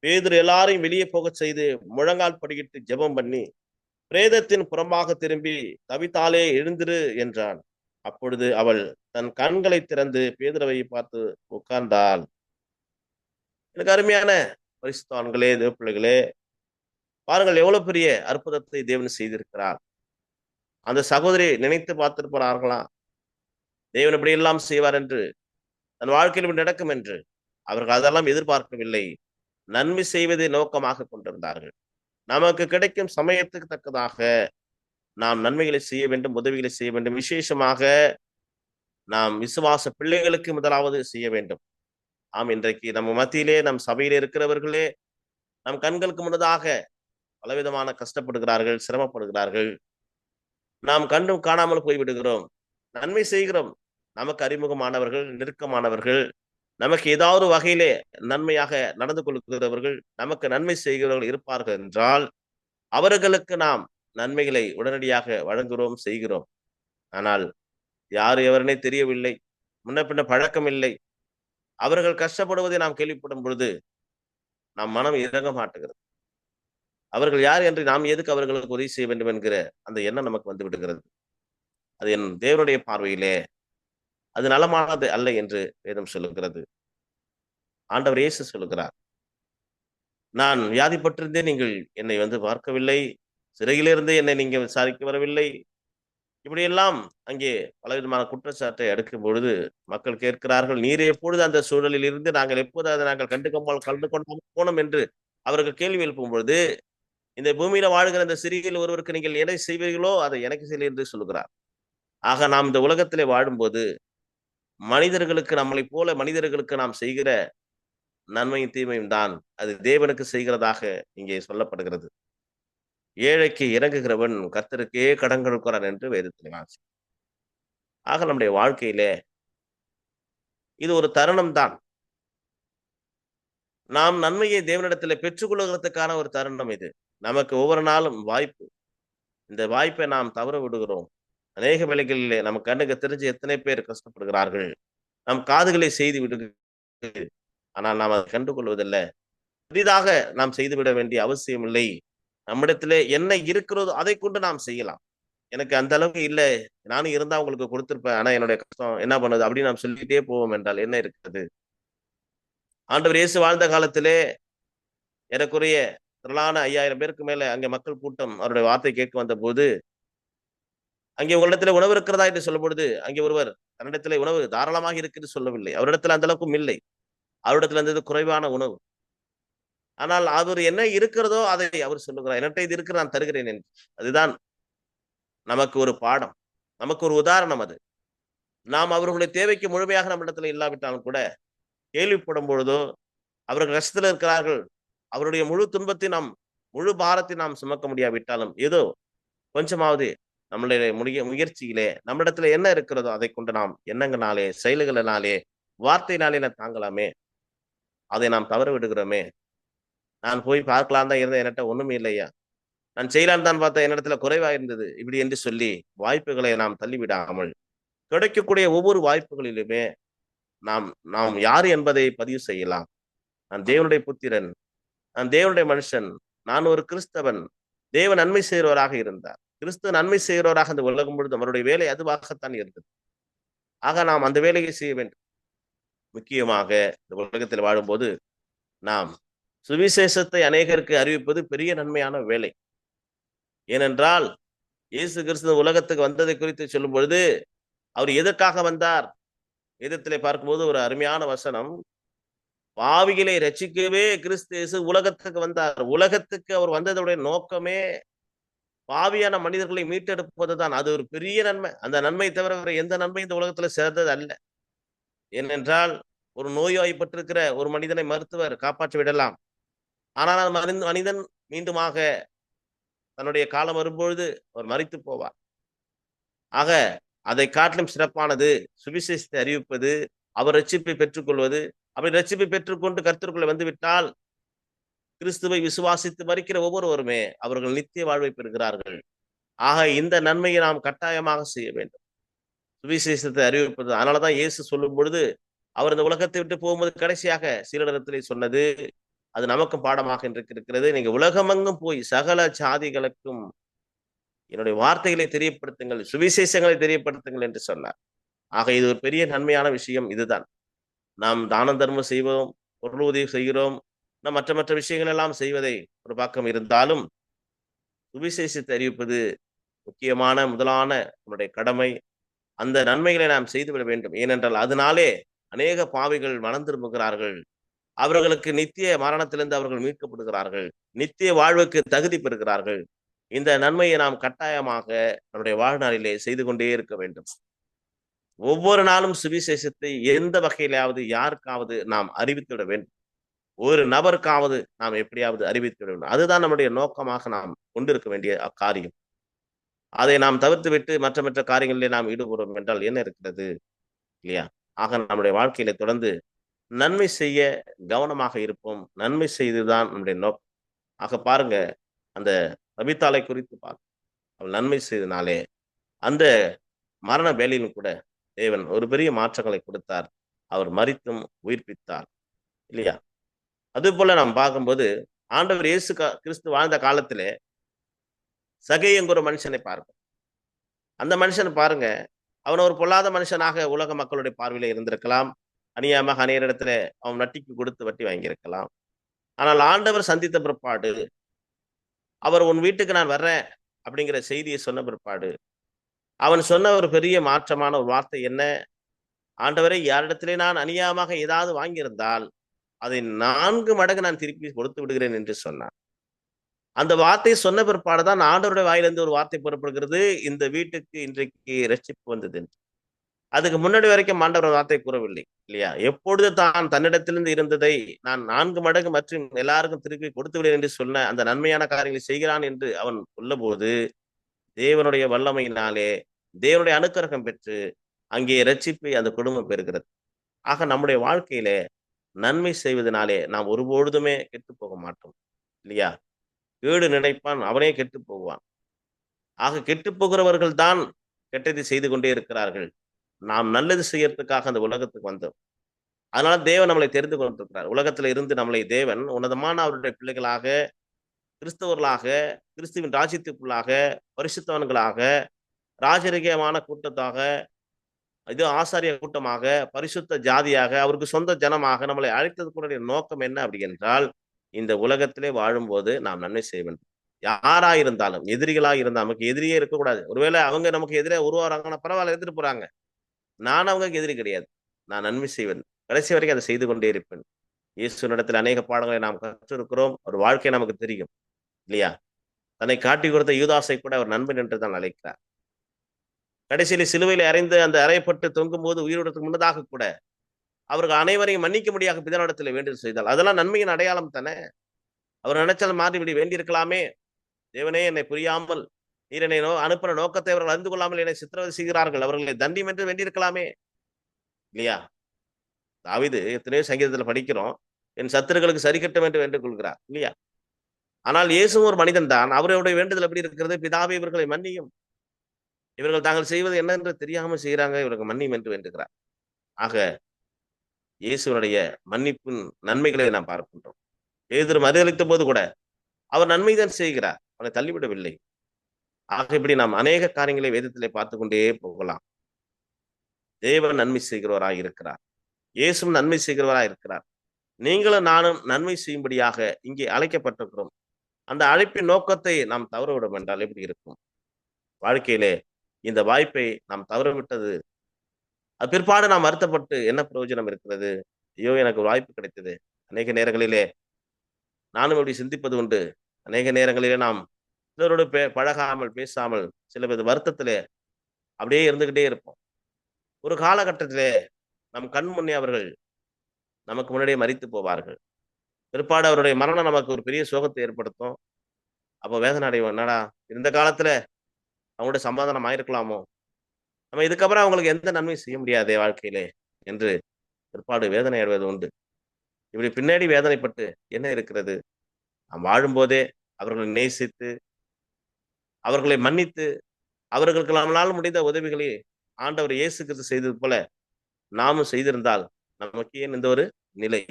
பேதுரு எல்லாரையும் வெளியே போகச் செய்து முழங்கால் படியிட்டு ஜெபம் பண்ணி பிரேதத்தின் புறம்பாக திரும்பி, தபித்தாளே எழுந்திரு என்றான். அப்பொழுது அவள் தன் கண்களை திறந்து பேதுருவை பார்த்து உட்கார்ந்தாள். எனக்கு அருமையான பரிசுத்தவான்களே, தேவ பிள்ளைகளே, பாருங்கள் எவ்வளவு பெரிய அற்புதத்தை தேவன் செய்திருக்கிறார். அந்த சகோதரி நினைத்து பார்த்திருப்பார்களா, தேவன் இப்படி எல்லாம் செய்வார் என்று, தன் வாழ்க்கையில் இப்படி நடக்கும் என்று? அவர்கள் அதெல்லாம் எதிர்பார்க்கவில்லை. நன்மை செய்வதை நோக்கமாக கொண்டிருந்தார்கள். நமக்கு கிடைக்கும் சமயத்துக்கு தக்கதாக நாம் நன்மைகளை செய்ய வேண்டும், உதவிகளை செய்ய வேண்டும். விசேஷமாக நாம் விசுவாச பிள்ளைகளுக்கு முதலாவது செய்ய வேண்டும். ஆம், இன்றைக்கு நம்ம மத்தியிலே, நம் சபையிலே இருக்கிறவர்களே நம் கண்களுக்கு முன்னதாக பலவிதமான கஷ்டப்படுகிறார்கள், சிரமப்படுகிறார்கள். நாம் கண்டும் காணாமல் போய்விடுகிறோம். நன்மை செய்கிறோம். நமக்கு அறிமுகமானவர்கள், நெருக்கமானவர்கள், நமக்கு ஏதாவது வகையிலே நன்மையாக நடந்து கொள்கிறவர்கள், நமக்கு நன்மை செய்கிறவர்கள் இருப்பார்கள் என்றால் அவர்களுக்கு நாம் நன்மைகளை உடனடியாக வழங்குகிறோம், செய்கிறோம். ஆனால் யார் எவரனே தெரியவில்லை, முன்ன பின்ன பழக்கம் இல்லை. அவர்கள் கஷ்டப்படுவதை நாம் கேள்விப்படும் பொழுது நம் மனம் இறங்க மாட்டுகிறது. அவர்கள் யார் என்று, நாம் எதுக்கு அவர்களுக்கு உதவி செய்ய வேண்டும் என்கிற அந்த எண்ணம் நமக்கு வந்து விடுகிறது. அது என் தேவனுடைய பார்வையிலே அது நலமானது அல்ல என்று வேதம் சொல்லுகிறது. ஆண்டவர் இயேசு சொல்லுகிறார், நான் வியாதிப்பட்டிருந்தேன், நீங்கள் என்னை வந்து பார்க்கவில்லை, சிறையிலிருந்தே என்னை நீங்க விசாரிக்க வரவில்லை. இப்படியெல்லாம் அங்கே பலவிதமான குற்றச்சாட்டை அடுக்கும் பொழுது மக்கள் கேட்கிறார்கள், நீர் எப்பொழுது அந்த சூழலில் இருந்து நாங்கள் எப்போது அதை நாங்கள் கண்டு கொண்டாமல் போனோம் என்று அவர்கள் கேள்வி எழுப்பும் பொழுது, இந்த பூமியில வாழ்கிற இந்த சிறியில் ஒருவருக்கு நீங்கள் எதை செய்வீர்களோ அதை எனக்கு செய்ய என்று சொல்லுகிறார். ஆக நாம் இந்த உலகத்திலே வாழும்போது மனிதர்களுக்கு, நம்மளை போல மனிதர்களுக்கு நாம் செய்கிற நன்மையும் தீமையும் தான். அது தேவனுக்கு செய்கிறதாக இங்கே சொல்லப்படுகிறது. ஏழைக்கு இறங்குகிறவன் கர்த்தருக்கே கடன் கொடுக்கிறான் என்று வேதத்தில் வாசி. ஆக நம்முடைய வாழ்க்கையிலே இது ஒரு தருணம் தான். நாம் நன்மையை தேவனிடத்திலே பெற்றுக்கொள்கிறதுக்கான ஒரு தருணம் இது. நமக்கு ஒவ்வொரு நாளும் வாய்ப்பு. இந்த வாய்ப்பை நாம் தவற விடுகிறோம். அநேக வேளைகளிலே நம்ம கண்ணுக்கு தெரிஞ்சு எத்தனை பேர் கஷ்டப்படுகிறார்கள். நம் காதுகளை செய்து விடுகிறது. ஆனால் நாம் அதை கண்டுகொள்வதில்லை. புதிதாக நாம் செய்துவிட வேண்டிய அவசியம் இல்லை. நம்மிடத்திலே என்ன இருக்கிறதோ அதை கொண்டு நாம் செய்யலாம். எனக்கு அந்த அளவுக்கு இல்லை, நானும் இருந்தா உங்களுக்கு கொடுத்திருப்பேன், ஆனா என்னுடைய கஷ்டம் என்ன பண்ணுது அப்படின்னு நாம் சொல்லிட்டே போவோம் என்றால் என்ன இருக்கிறது? ஆண்டவர் இயேசு வாழ்ந்த காலத்திலே ஏறக்குறைய திரளான 5000 பேருக்கு மேல அங்கே மக்கள் கூட்டம் அவருடைய வார்த்தை கேட்க வந்த போது, அங்கே உங்களிடத்துல உணவு இருக்கிறதா என்று சொல்லும் பொழுது, அங்கே ஒருவர் தன்னிடத்திலே உணவு தாராளமாக இருக்குது சொல்லவில்லை. அவரிடத்துல அந்த அளவுக்கும் இல்லை. அவரிடத்துல இருந்தது குறைவான உணவு. ஆனால் அவர் என்ன இருக்கிறதோ அதை அவர் சொல்லுகிறார். என்கிட்ட இது இருக்கிற நான் தருகிறேன் என்று. அதுதான் நமக்கு ஒரு பாடம், நமக்கு ஒரு உதாரணம். அது நாம் அவர்களுடைய தேவைக்கு முழுமையாக நம்மிடத்துல இல்லாவிட்டாலும் கூட கேள்விப்படும் பொழுதோ, அவர்கள் கஷ்டத்தில் இருக்கிறார்கள், அவருடைய முழு துன்பத்தை நாம் முழு பாரத்தை நாம் சுமக்க முடியாவிட்டாலும் ஏதோ கொஞ்சமாவது நம்மளுடைய முயற்சியிலே நம்மிடத்துல என்ன இருக்கிறதோ அதை கொண்டு நாம் எண்ணங்களாலே, செயல்களினாலே, வார்த்தையினாலே தாங்கலாமே. அதை நாம் தவற விடுகிறோமே. நான் போய் பார்க்கலாம் தான் இருந்தேன், என்கிட்ட ஒண்ணுமே இல்லையா, நான் செய்யலான்னு தான் பார்த்தேன், என்னிடத்துல குறைவா இருந்தது, இப்படி என்று சொல்லி வாய்ப்புகளை நாம் தள்ளிவிடாமல் கிடைக்கக்கூடிய ஒவ்வொரு வாய்ப்புகளிலுமே நாம் நாம் யார் என்பதை பதிவு செய்யலாம். நான் தேவனுடைய புத்திரன், நான் தேவனுடைய மனுஷன், நான் ஒரு கிறிஸ்தவன். தேவன் நன்மை செய்கிறவராக இருந்தார். கிறிஸ்து நன்மை செய்கிறவராக அந்த உலகம் பொழுது அவருடைய வேலை அதுவாகத்தான் இருந்தது. ஆக நாம் அந்த வேலையை செய்ய வேண்டும். முக்கியமாக இந்த உலகத்தில் வாழும்போது நாம் சுவிசேஷத்தை அநேகருக்கு அறிவிப்பது பெரிய நன்மையான வேலை. ஏனென்றால் இயேசு கிறிஸ்து உலகத்துக்கு வந்ததை குறித்து சொல்லும் பொழுது அவர் எதற்காக வந்தார்? வேதத்திலே பார்க்கும்போது ஒரு அருமையான வசனம், பாவிகளை ரட்சிக்கவே கிறிஸ்து இயேசு உலகத்துக்கு வந்தார். உலகத்துக்கு அவர் வந்ததுடைய நோக்கமே பாவியான மனிதர்களை மீட்டெடுப்பதுதான். அது ஒரு பெரிய நன்மை. அந்த நன்மை தவிர வேற எந்த நன்மை இந்த உலகத்துல சேர்ந்தது அல்ல. ஏனென்றால் ஒரு நோய்வாய்ப்பட்டிருக்கிற ஒரு மனிதனை மருத்துவர் காப்பாற்றி விடலாம். ஆனால் அந்த மனிதன் மீண்டுமாக தன்னுடைய காலம் வரும்பொழுது அவர் மரித்து போவார். ஆக அதை காட்டிலும் சிறப்பானது சுவிசேஷத்தை அறிவிப்பது, அவர் ரட்சிப்பை பெற்றுக்கொள்வது. அப்படி ரட்சிப்பை பெற்றுக்கொண்டு கர்த்தருக்குள்ள வந்துவிட்டால் கிறிஸ்துவை விசுவாசித்து மரிக்கிற ஒவ்வொருவருமே அவர்கள் நித்திய வாழ்வை பெறுகிறார்கள். ஆக இந்த நன்மையை நாம் கட்டாயமாக செய்ய வேண்டும். சுவிசேஷத்தை அறிவிப்பது. அதனாலதான் இயேசு சொல்லும் பொழுது அவர் இந்த உலகத்தை விட்டு போகும்போது கடைசியாக சீடரிடத்திலே சொன்னது, அது நமக்கும் பாடமாக இருக்கிறது. நீங்க உலகமெங்கும் போய் சகல ஜாதிகளுக்கும் என்னுடைய வார்த்தைகளை தெரியப்படுத்துங்கள், சுவிசேஷங்களை தெரியப்படுத்துங்கள் என்று சொன்னார். ஆக இது ஒரு பெரிய நன்மையான விஷயம். இதுதான் நாம் தான தர்மம் செய்வோம், பொருள் உதவி செய்கிறோம், மற்ற மற்ற விஷயங்கள் எல்லாம் செய்வதை ஒரு பக்கம் இருந்தாலும் சுவிசேஷத்தை அறிவிப்பது முக்கியமான முதலான நம்முடைய கடமை. அந்த நன்மைகளை நாம் செய்துவிட வேண்டும். ஏனென்றால் அதனாலே அநேக பாவிகள் மனம் திரும்புகிறார்கள். அவர்களுக்கு நித்திய மரணத்திலிருந்து அவர்கள் மீட்கப்படுகிறார்கள், நித்திய வாழ்வுக்கு தகுதி பெறுகிறார்கள். இந்த நன்மையை நாம் கட்டாயமாக நம்முடைய வாழ்நாளிலே செய்து கொண்டே இருக்க வேண்டும். ஒவ்வொரு நாளும் சுவிசேஷத்தை எந்த வகையிலாவது யாருக்காவது நாம் அறிவித்துவிட வேண்டும். ஒரு நபருக்காவது நாம் எப்படியாவது அறிவித்துவிட வேண்டும். அதுதான் நம்முடைய நோக்கமாக நாம் கொண்டிருக்க வேண்டிய காரியம். அதை நாம் தவிர்த்து விட்டு மற்ற மற்ற காரியங்களிலே நாம் ஈடுபடுவோம் என்றால் என்ன இருக்கிறது இல்லையா? ஆக நம்முடைய வாழ்க்கையில தொடர்ந்து நன்மை செய்ய கவனமாக இருப்போம். நன்மை செய்துதான் நம்முடைய நோக்கம். ஆக பாருங்க, அந்த தபித்தாளை குறித்து பாருங்க. அவள் நன்மை செய்தனாலே அந்த மரண வேலையிலும் கூட தேவன் ஒரு பெரிய மாற்றங்களை கொடுத்தார். அவர் மரித்தும் உயிர்ப்பித்தார் இல்லையா? அது போல நாம் பார்க்கும்போது ஆண்டவர் இயேசு கிறிஸ்து வாழ்ந்த காலத்திலே சகேயங்கிற மனுஷனை பாருங்க. அந்த மனுஷன் பாருங்க, அவன் ஒரு பொல்லாத மனுஷனாக உலக மக்களுடைய பார்வையில இருந்திருக்கலாம். அநியாயமாக அநேகரிடத்துல அவன் வட்டிக்கு கொடுத்து வட்டி வாங்கியிருக்கலாம். ஆனால் ஆண்டவர் சந்தித்த பிற்பாடு, அவர் உன் வீட்டுக்கு நான் வர்றேன் அப்படிங்கிற செய்தியை சொன்ன பிற்பாடு, அவன் சொன்ன ஒரு பெரிய மாற்றமான ஒரு வார்த்தை என்ன? ஆண்டவரை, யாரிடத்திலே நான் அநியாயமாக ஏதாவது வாங்கியிருந்தால் அதை 4 மடங்கு நான் திருப்பி கொடுத்து விடுகிறேன் என்று சொன்னான். அந்த வார்த்தை சொன்ன பிற்பாடுதான் ஆண்டவருடைய வாயிலிருந்து ஒரு வார்த்தை புறப்படுகிறது, இந்த வீட்டுக்கு இன்றைக்கு ரட்சிப்பு வந்தது என்று. அதுக்கு முன்னாடி வரைக்கும் ஆண்டவர் வார்த்தை கூறவில்லை இல்லையா? எப்பொழுது தான் தன்னிடத்திலிருந்து இருந்ததை நான் 4 மடங்கு மற்றும் எல்லாருக்கும் திருப்பி கொடுத்து விடுவேன் என்று சொன்ன அந்த நன்மையான காரியங்களை செய்கிறான் என்று அவன் சொல்லபோது, தேவனுடைய வல்லமையினாலே, தேவனுடைய அனுக்கிரகம் பெற்று அங்கே இரட்சிப்பை அந்த குடும்பம் பெறுகிறது. ஆக நம்முடைய வாழ்க்கையிலே நன்மை செய்வதனாலே நாம் ஒருபொழுதுமே கெட்டுப் போக மாட்டோம் இல்லையா? கேடு நினைப்பான் அவனே கெட்டுப் போவான். ஆக கெட்டுப் போகிறவர்கள் தான் கெட்டதை செய்து கொண்டே இருக்கிறார்கள். நாம் நல்லது செய்யறதுக்காக அந்த உலகத்துக்கு வந்தோம். அதனால தேவன் நம்மளை தெரிந்து கொண்டிருக்கிறார். உலகத்துல இருந்து நம்மளை தேவன் உன்னதமான அவருடைய பிள்ளைகளாக, கிறிஸ்தவர்களாக, கிறிஸ்துவின் ராஜ்யத்துக்குள்ளாக, பரிசுத்தவான்களாக, ராஜரீகமான கூட்டத்தாக, இது ஆசாரிய கூட்டமாக, பரிசுத்த ஜாதியாக, அவருக்கு சொந்த ஜனமாக நம்மளை அழைத்ததுக்குடைய நோக்கம் என்ன அப்படி என்றால், இந்த உலகத்திலே வாழும்போது நாம் நன்மை செய்ய வேண்டும். யாரா இருந்தாலும், எதிரிகளா இருந்தால் நமக்கு எதிரியே இருக்கக்கூடாது. ஒருவேளை அவங்க நமக்கு எதிரே உருவாகிறாங்கன்னா பரவாயில்ல, எடுத்துட்டு போறாங்க. நான் அவங்களுக்கு எதிரி கிடையாது. நான் நன்மை செய்வேன். கடைசி வரைக்கும் அதை செய்து கொண்டே இருப்பேன். இயேசுவினிடத்தில் அநேக பாடங்களை நாம் கற்றிருக்கிறோம். ஒரு வாழ்க்கை நமக்கு தெரியும் இல்லையா? தன்னை காட்டி கொடுத்த யூதாசை கூட அவர் நண்பன் என்று தான் அழைக்கிறார். கடைசியில சிலுவையில அறைந்து அந்த அறையப்பட்டு தொங்கும் போது உயிரிழத்துக்கு முன்னதாக கூட அவர்கள் அனைவரையும் மன்னிக்க முடியாத பிதானிடத்தில் வேண்டுதல் செய்தால் அதெல்லாம் நன்மையின் அடையாளம் தானே. அவர் நினைச்சால் மாறிவிடி வேண்டியிருக்கலாமே. தேவனே, என்னை புரியாமல் நீர் என்னை அனுப்பின நோக்கத்தை அவர்கள் அறிந்து கொள்ளாமல் என்னை சித்திரவதை செய்கிறார்கள், அவர்களை தண்டியும் என்று வேண்டியிருக்கலாமே இல்லையா? தாவீது எத்தனையோ சங்கீதத்துல படிக்கிறோம், என் சத்துருக்களுக்கு சரி கட்டும் என்று வேண்டிக் கொள்கிறார் இல்லையா? ஆனால் இயேசுவும் ஒரு மனிதன் தான். அவருடைய வேண்டுதல் எப்படி இருக்கிறது? பிதாவே, இவர்களை மன்னியும், இவர்கள் தாங்கள் செய்வது என்ன என்று தெரியாமல் செய்கிறாங்க, இவர்கள் மன்னியும் என்று வேண்டுகிறார். ஆக இயேசுவனுடைய மன்னிப்பின் நன்மைகளை நாம் பார்க்கின்றோம். பேதுரு மறுதலித்த போது கூட அவர் நன்மைதான் செய்கிறார், அவனை தள்ளிவிடவில்லை. ஆக இப்படி நாம் அநேக காரியங்களை வேதத்திலே பார்த்து கொண்டே போகலாம். தேவன் நன்மை செய்கிறவராய் இருக்கிறார். இயேசுவும் நன்மை செய்கிறவராய் இருக்கிறார். நீங்களும் நானும் நன்மை செய்யும்படியாக இங்கே அழைக்கப்பட்டிருக்கிறோம். அந்த அழைப்பின் நோக்கத்தை நாம் தவறவிடும் என்றால் எப்படி இருக்கும்? வாழ்க்கையிலே இந்த வாய்ப்பை நாம் தவறவிட்டது, அது பிற்பாடு நாம் வருத்தப்பட்டு என்ன பிரயோஜனம் இருக்கிறது? ஐயோ, எனக்கு ஒரு வாய்ப்பு கிடைத்தது. அநேக நேரங்களிலே நானும் இப்படி சிந்திப்பது உண்டு. அநேக நேரங்களிலே நாம் சிலரோடு பழகாமல், பேசாமல், சில பேர் வருத்தத்திலே அப்படியே இருந்துகிட்டே இருப்போம். ஒரு காலகட்டத்திலே நம் கண் முன்னே அவர்கள் நமக்கு முன்னாடியே மரித்து போவார்கள். பிற்பாடு அவருடைய மரணம் நமக்கு ஒரு பெரிய சோகத்தை ஏற்படுத்தும். அப்போ வேதனை அடைவோம். என்னடா, இந்த காலத்துல அவங்களோட சமாதானம் ஆயிருக்கலாமோ, நம்ம இதுக்கப்புறம் அவங்களுக்கு எந்த நன்மையும் செய்ய முடியாதே வாழ்க்கையிலே என்று பிற்பாடு வேதனை அடைவது உண்டு. இப்படி பின்னாடி வேதனைப்பட்டு என்ன இருக்கிறது? நாம் வாழும்போதே அவர்களை நேசித்து, அவர்களை மன்னித்து, அவர்களுக்கு நம்மளால் முடிந்த உதவிகளை ஆண்டவர் இயேசு கிறிஸ்து செய்தது போல நாமும் செய்திருந்தால் நமக்கு ஏன் இந்த ஒரு நிலை?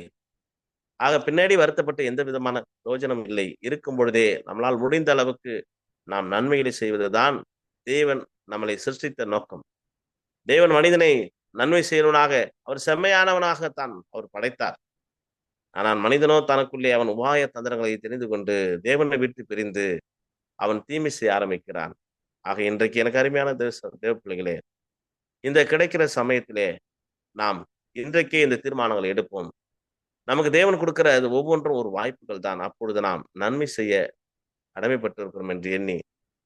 ஆக பின்னாடி வருத்தப்பட்டு எந்த விதமான பிரயோஜனம் இல்லை. இருக்கும் பொழுதே நம்மளால் முடிந்த அளவுக்கு நாம் நன்மைகளை செய்வதுதான் தேவன் நம்மளை சிருஷ்டித்த நோக்கம். தேவன் மனிதனை நன்மை செய்வனாக, அவர் செம்மையானவனாகத்தான் அவர் படைத்தார். ஆனால் மனிதனோ தனக்குள்ளே அவன் உபாய தந்திரங்களை தெரிந்து கொண்டு தேவனை விட்டு பிரிந்து அவன் தீமை செய்ய ஆரம்பிக்கிறான். ஆக இன்றைக்கு எனக்கு அருமையான தேவ பிள்ளைகளே, இந்த கிடைக்கிற சமயத்திலே நாம் இன்றைக்கே இந்த தீர்மானங்களை எடுப்போம். நமக்கு தேவன் கொடுக்கிற அது ஒவ்வொன்றும் ஒரு வாய்ப்புகள் தான். அப்பொழுது நாம் நன்மை செய்ய கடமைப்பட்டிருக்கிறோம் என்று எண்ணி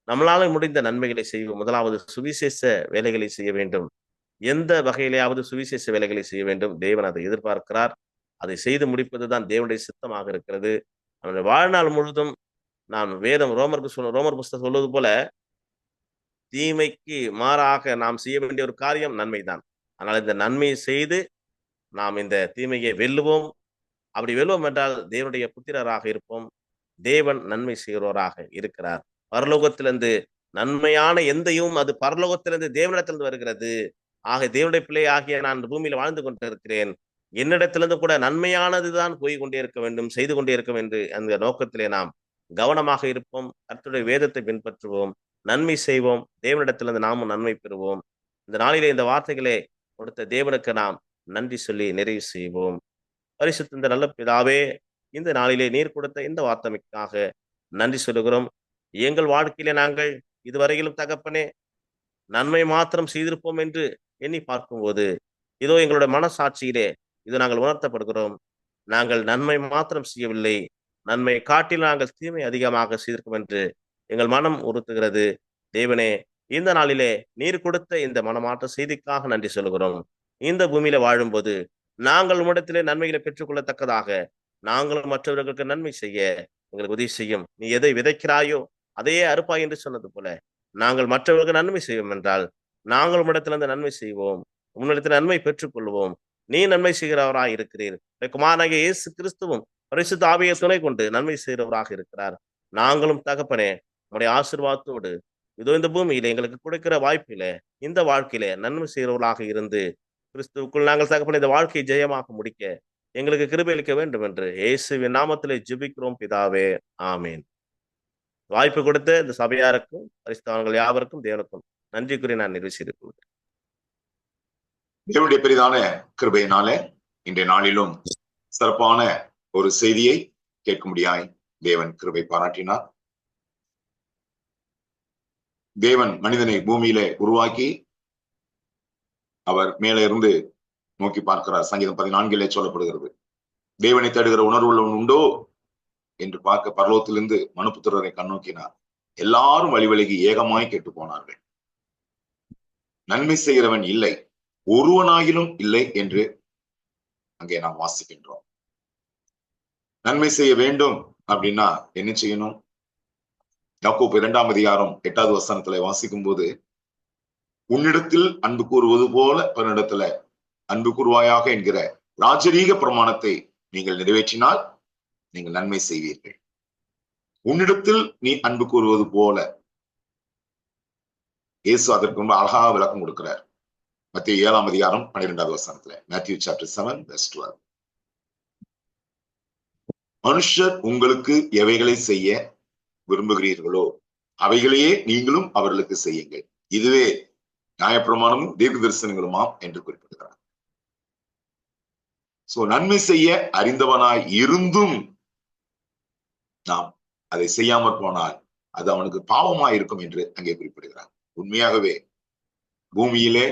நம்மளால முடிந்த நன்மைகளை செய்வோம். முதலாவது சுவிசேஷ வேலைகளை செய்ய வேண்டும். எந்த வகையிலேயாவது சுவிசேஷ வேலைகளை செய்ய வேண்டும். தேவன் அதை எதிர்பார்க்கிறார். அதை செய்து முடிப்பதுதான் தேவனுடைய சித்தமாக இருக்கிறது. நம்முடைய வாழ்நாள் முழுதும் நாம் வேதம் ரோமர் புஸ்தகம் சொல்வது போல தீமைக்கு மாறாக நாம் செய்ய வேண்டிய ஒரு காரியம் நன்மைதான். ஆனால் இந்த நன்மையை செய்து நாம் இந்த தீமையை வெல்லுவோம். அப்படி வெல்வோம் என்றால் தேவனுடைய புத்திரராக இருப்போம். தேவன் நன்மை செய்கிறவராக இருக்கிறார். பரலோகத்திலிருந்து நன்மையான எந்தையும் அது பரலோகத்திலிருந்து தேவனிடத்திலிருந்து வருகிறது. ஆக தேவனுடைய பிள்ளை ஆகிய நான் பூமியில வாழ்ந்து கொண்டிருக்கிறேன். என்னிடத்திலிருந்து கூட நன்மையானதுதான் போய் கொண்டே இருக்க வேண்டும், செய்து கொண்டே இருக்க வேண்டும். அந்த நோக்கத்திலே நாம் கவனமாக இருப்போம். கர்த்தருடைய வேதத்தை பின்பற்றுவோம், நன்மை செய்வோம். தேவனிடத்திலிருந்து நாமும் நன்மை பெறுவோம். இந்த நாளிலே இந்த வார்த்தைகளை கொடுத்த தேவனுக்கு நாம் நன்றி சொல்லி நிறைவு செய்வோம். பரிசுத்த இந்த நல்ல பிதாவே, இந்த நாளிலே நீர் கொடுத்த இந்த வார்த்தைக்காக நன்றி சொல்லுகிறோம். எங்கள் வாழ்க்கையிலே நாங்கள் இதுவரையிலும் தகப்பனே நன்மை மாத்திரம் செய்திருப்போம் என்று எண்ணி பார்க்கும்போது இதோ எங்களுடைய மனசாட்சியிலே இது நாங்கள் உணர்த்தப்படுகிறோம். நாங்கள் நன்மை மாத்திரம் செய்யவில்லை, நன்மை காட்டில் நாங்கள் தீமை அதிகமாக செய்திருக்கோம் என்று எங்கள் மனம் உறுத்துகிறது. தேவனே, இந்த நாளிலே நீர் கொடுத்த இந்த மனமாற்ற செய்திக்காக நன்றி சொல்கிறோம். இந்த பூமியில வாழும்போது நாங்கள் உம்மிடத்திலே நன்மைகளை பெற்றுக்கொள்ளத்தக்கதாக நாங்களும் மற்றவர்களுக்கு நன்மை செய்ய எங்களுக்கு உதவி செய்யும். நீ எதை விதைக்கிறாயோ அதையே அறுப்பாய் என்று சொன்னது போல நாங்கள் மற்றவர்களுக்கு நன்மை செய்வோம் என்றால் நாங்கள் உம்மிடத்திலிருந்து நன்மை செய்வோம், உம்மிடத்தில் நன்மை பெற்றுக்கொள்வோம். நீ நன்மை செய்கிறவராய் இருக்கிறீர். குமாரனாகிய இயேசு கிறிஸ்துவும் பரிசுத்த ஆவியை துணை கொண்டு நன்மை செய்கிறவராக இருக்கிறார். நாங்களும் தகப்பனே உம்முடைய ஆசீர்வாதத்தோடு இதோ இந்த பூமியில எங்களுக்கு கொடுக்கிற வாய்ப்பில இந்த வாழ்க்கையில நன்மை செய்கிறவர்களாக இருந்து கிறிஸ்துவுக்குள் நாங்கள் தகப்பனே இந்த வாழ்க்கையை ஜெயமாக முடிக்க எங்களுக்கு கிருபை அளிக்க வேண்டும் என்று இயேசுவின் நாமத்திலே ஜெபிக்கிறோம் பிதாவே, ஆமீன். வாய்ப்பு கொடுத்த இந்த சபையாருக்கும் பரிசுத்தவான்கள் யாவருக்கும் தேவனுக்கும் நன்றி கூறி நான் நிறைவு செய்து கொள்கிறேன். தேவனுடைய பெரிதான கிருபையினாலே இன்றைய நாளிலும் சிறப்பான ஒரு செய்தியை கேட்கும்படியாய் தேவன் கிருபை பாராட்டினார். தேவன் மனிதனை பூமியிலே உருவாக்கி அவர் மேலே இருந்து நோக்கி பார்க்கிறார். சங்கீதம் 14 சொல்லப்படுகிறது, தேவனை தேடுகிற உணர்வுள்ளவன் உண்டோ என்று பார்க்க பரலோகத்திலிருந்து மனுபுத்திரரை கண்ணோக்கினார். எல்லாரும் வழிவிலகி ஏகமாய் கெட்டு போனார்கள், நன்மை செய்கிறவன் இல்லை, ஒருவனாகிலும் இல்லை என்று அங்கே நாம் வாசிக்கின்றோம். நன்மை செய்ய வேண்டும் அப்படின்னா என்ன செய்யணும்? யாக்கோபு 2 அதிகாரம் 8வது வசனத்துல வாசிக்கும் போது, உன்னிடத்தில் அன்பு கூறுவது போல பிறனிடத்துல அன்பு கூறுவாயாக என்கிற ராஜரீக பிரமாணத்தை நீங்கள் நிறைவேற்றினால் நீங்கள் நன்மை செய்வீர்கள். உன்னிடத்தில் நீ அன்பு கூறுவது போல, இயேசு அதற்கு ரொம்ப அழகாக விளக்கம் கொடுக்கிறார். மத்திய 7 அதிகாரம் 12வது வசனத்துல, Matthew chapter 7 verse 12. மனுஷர் உங்களுக்கு எவைகளை செய்ய விரும்புகிறீர்களோ அவைகளையே நீங்களும் அவர்களுக்கு செய்யுங்கள், இதுவே நியாயப்பிரமாணமும் தீர்க்க தரிசனங்களுமாம் என்று குறிப்பிடுகிறார். சோ நன்மை செய்ய அறிந்தவனாய் இருந்தும் நாம் அதை செய்யாமற் போனால் அது அவனுக்கு பாவமாய் இருக்கும் என்று அங்கே குறிப்பிடுகிறார். உண்மையாகவே பூமியிலே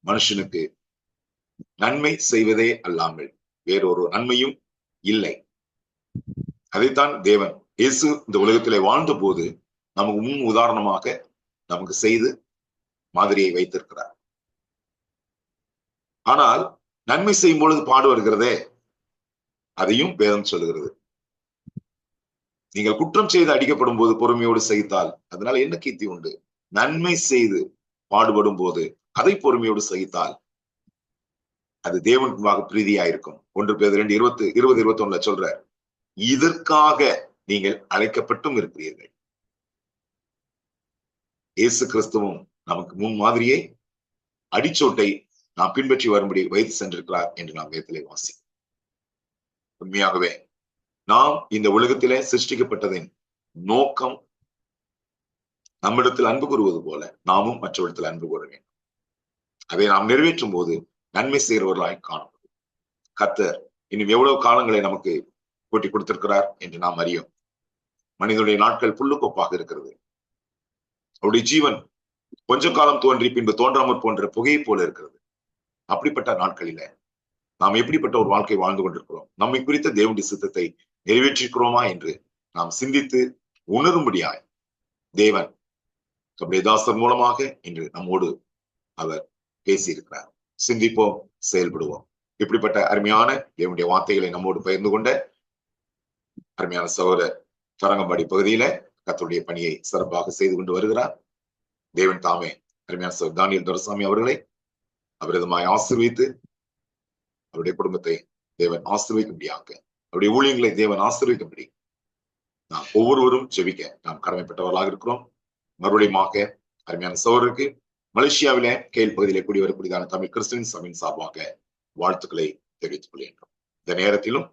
மனுஷனுக்கு நன்மை செய்வதே அல்லாமல் வேறொரு நன்மையும் இல்லை. அதைத்தான் தேவன் இயேசு இந்த உலகத்திலே வாழ்ந்த போது நமக்கு முன் உதாரணமாக நமக்கு செய்து மாதிரியை வைத்திருக்கிறார். ஆனால் நன்மை செய்யும் பொழுது பாடு வருகிறதே, அதையும் வேதம் சொல்லுகிறது. நீங்கள் குற்றம் செய்து அடிக்கப்படும் போது பொறுமையோடு சகித்தால் அதனால என்ன கீர்த்தி உண்டு? நன்மை செய்து பாடுபடும் போது அதை பொறுமையோடு சகித்தால் அது தேவனுக்கு பிரீதியாயிருக்கும். 1 பேதுரு 2:20-21 சொல்ற, இதற்காக நீங்கள் அழைக்கப்பட்டும் இருக்கிறீர்கள். இயேசு கிறிஸ்துவும் நமக்கு முன் மாதிரியை அடிச்சோட்டை நாம் பின்பற்றி வரும்படி வைத்து சென்றிருக்கிறார் என்று நாம் வேதத்திலே வாசிக்கிறோம். உண்மையாகவே நாம் இந்த உலகத்திலே சிருஷ்டிக்கப்பட்டதின் நோக்கம் நம்மிடத்தில் அன்பு கூறுவது போல நாமும் மற்றவரிடத்தில் அன்பு கூற வேண்டும். அதை நாம் நிறைவேற்றும் போது நன்மை செய்கிறவர்களாய் காணப்படும். கர்த்தர் இன்னும் எவ்வளவு காலங்களை நமக்கு கூட்டி கொடுத்திருக்கிறார் என்று நாம் அறியோம். மனிதனுடைய நாட்கள் புல்லுக்கொப்பாக இருக்கிறது. அவருடைய ஜீவன் கொஞ்ச காலம் தோன்றி பின்பு தோன்றாமற் போன்ற புகையை போல இருக்கிறது. அப்படிப்பட்ட நாட்களில நாம் எப்படிப்பட்ட ஒரு வாழ்க்கை வாழ்ந்து கொண்டிருக்கிறோம், நம்மை குறித்த தேவனுடைய சித்தத்தை நிறைவேற்றிருக்கிறோமா என்று நாம் சிந்தித்து உணரும்படியாய் தேவன் தம்முடைய தாசர் மூலமாக இன்று நம்மோடு அவர் பேசியிருக்கிறார். சிந்திப்போம், செயல்படுவோம். இப்படிப்பட்ட அருமையான தேவனுடைய வார்த்தைகளை நம்மோடு பகிர்ந்து கொண்ட அருமையான சகோதரர் தரங்கம்பாடி பகுதியில கர்த்தருடைய பணியை சிறப்பாக செய்து கொண்டு வருகிறார். தேவன் தாமே அருமையான சகோதரர் தானியல் துரைசாமி அவர்களை அவரதுமாய் ஆசீர்வதித்து அவருடைய குடும்பத்தை தேவன் ஆசீர்வதிக்கும்படியாக, அவருடைய ஊழியங்களை தேவன் ஆசீர்வதிக்கும்படி நாம் ஒவ்வொருவரும் ஜெபிக்க நாம் கடமைப்பட்டவர்களாக இருக்கிறோம். மறுபடியுமாக அருமையான சகோதரருக்கு மலேசியாவிலே கேல் பகுதியிலே கூடி வரக்கூடியதான தமிழ் கிறிஸ்துவின் சபையின் சார்பாக வாழ்த்துக்களை தெரிவித்துக் கொள்கின்றோம். இந்த நேரத்திலும்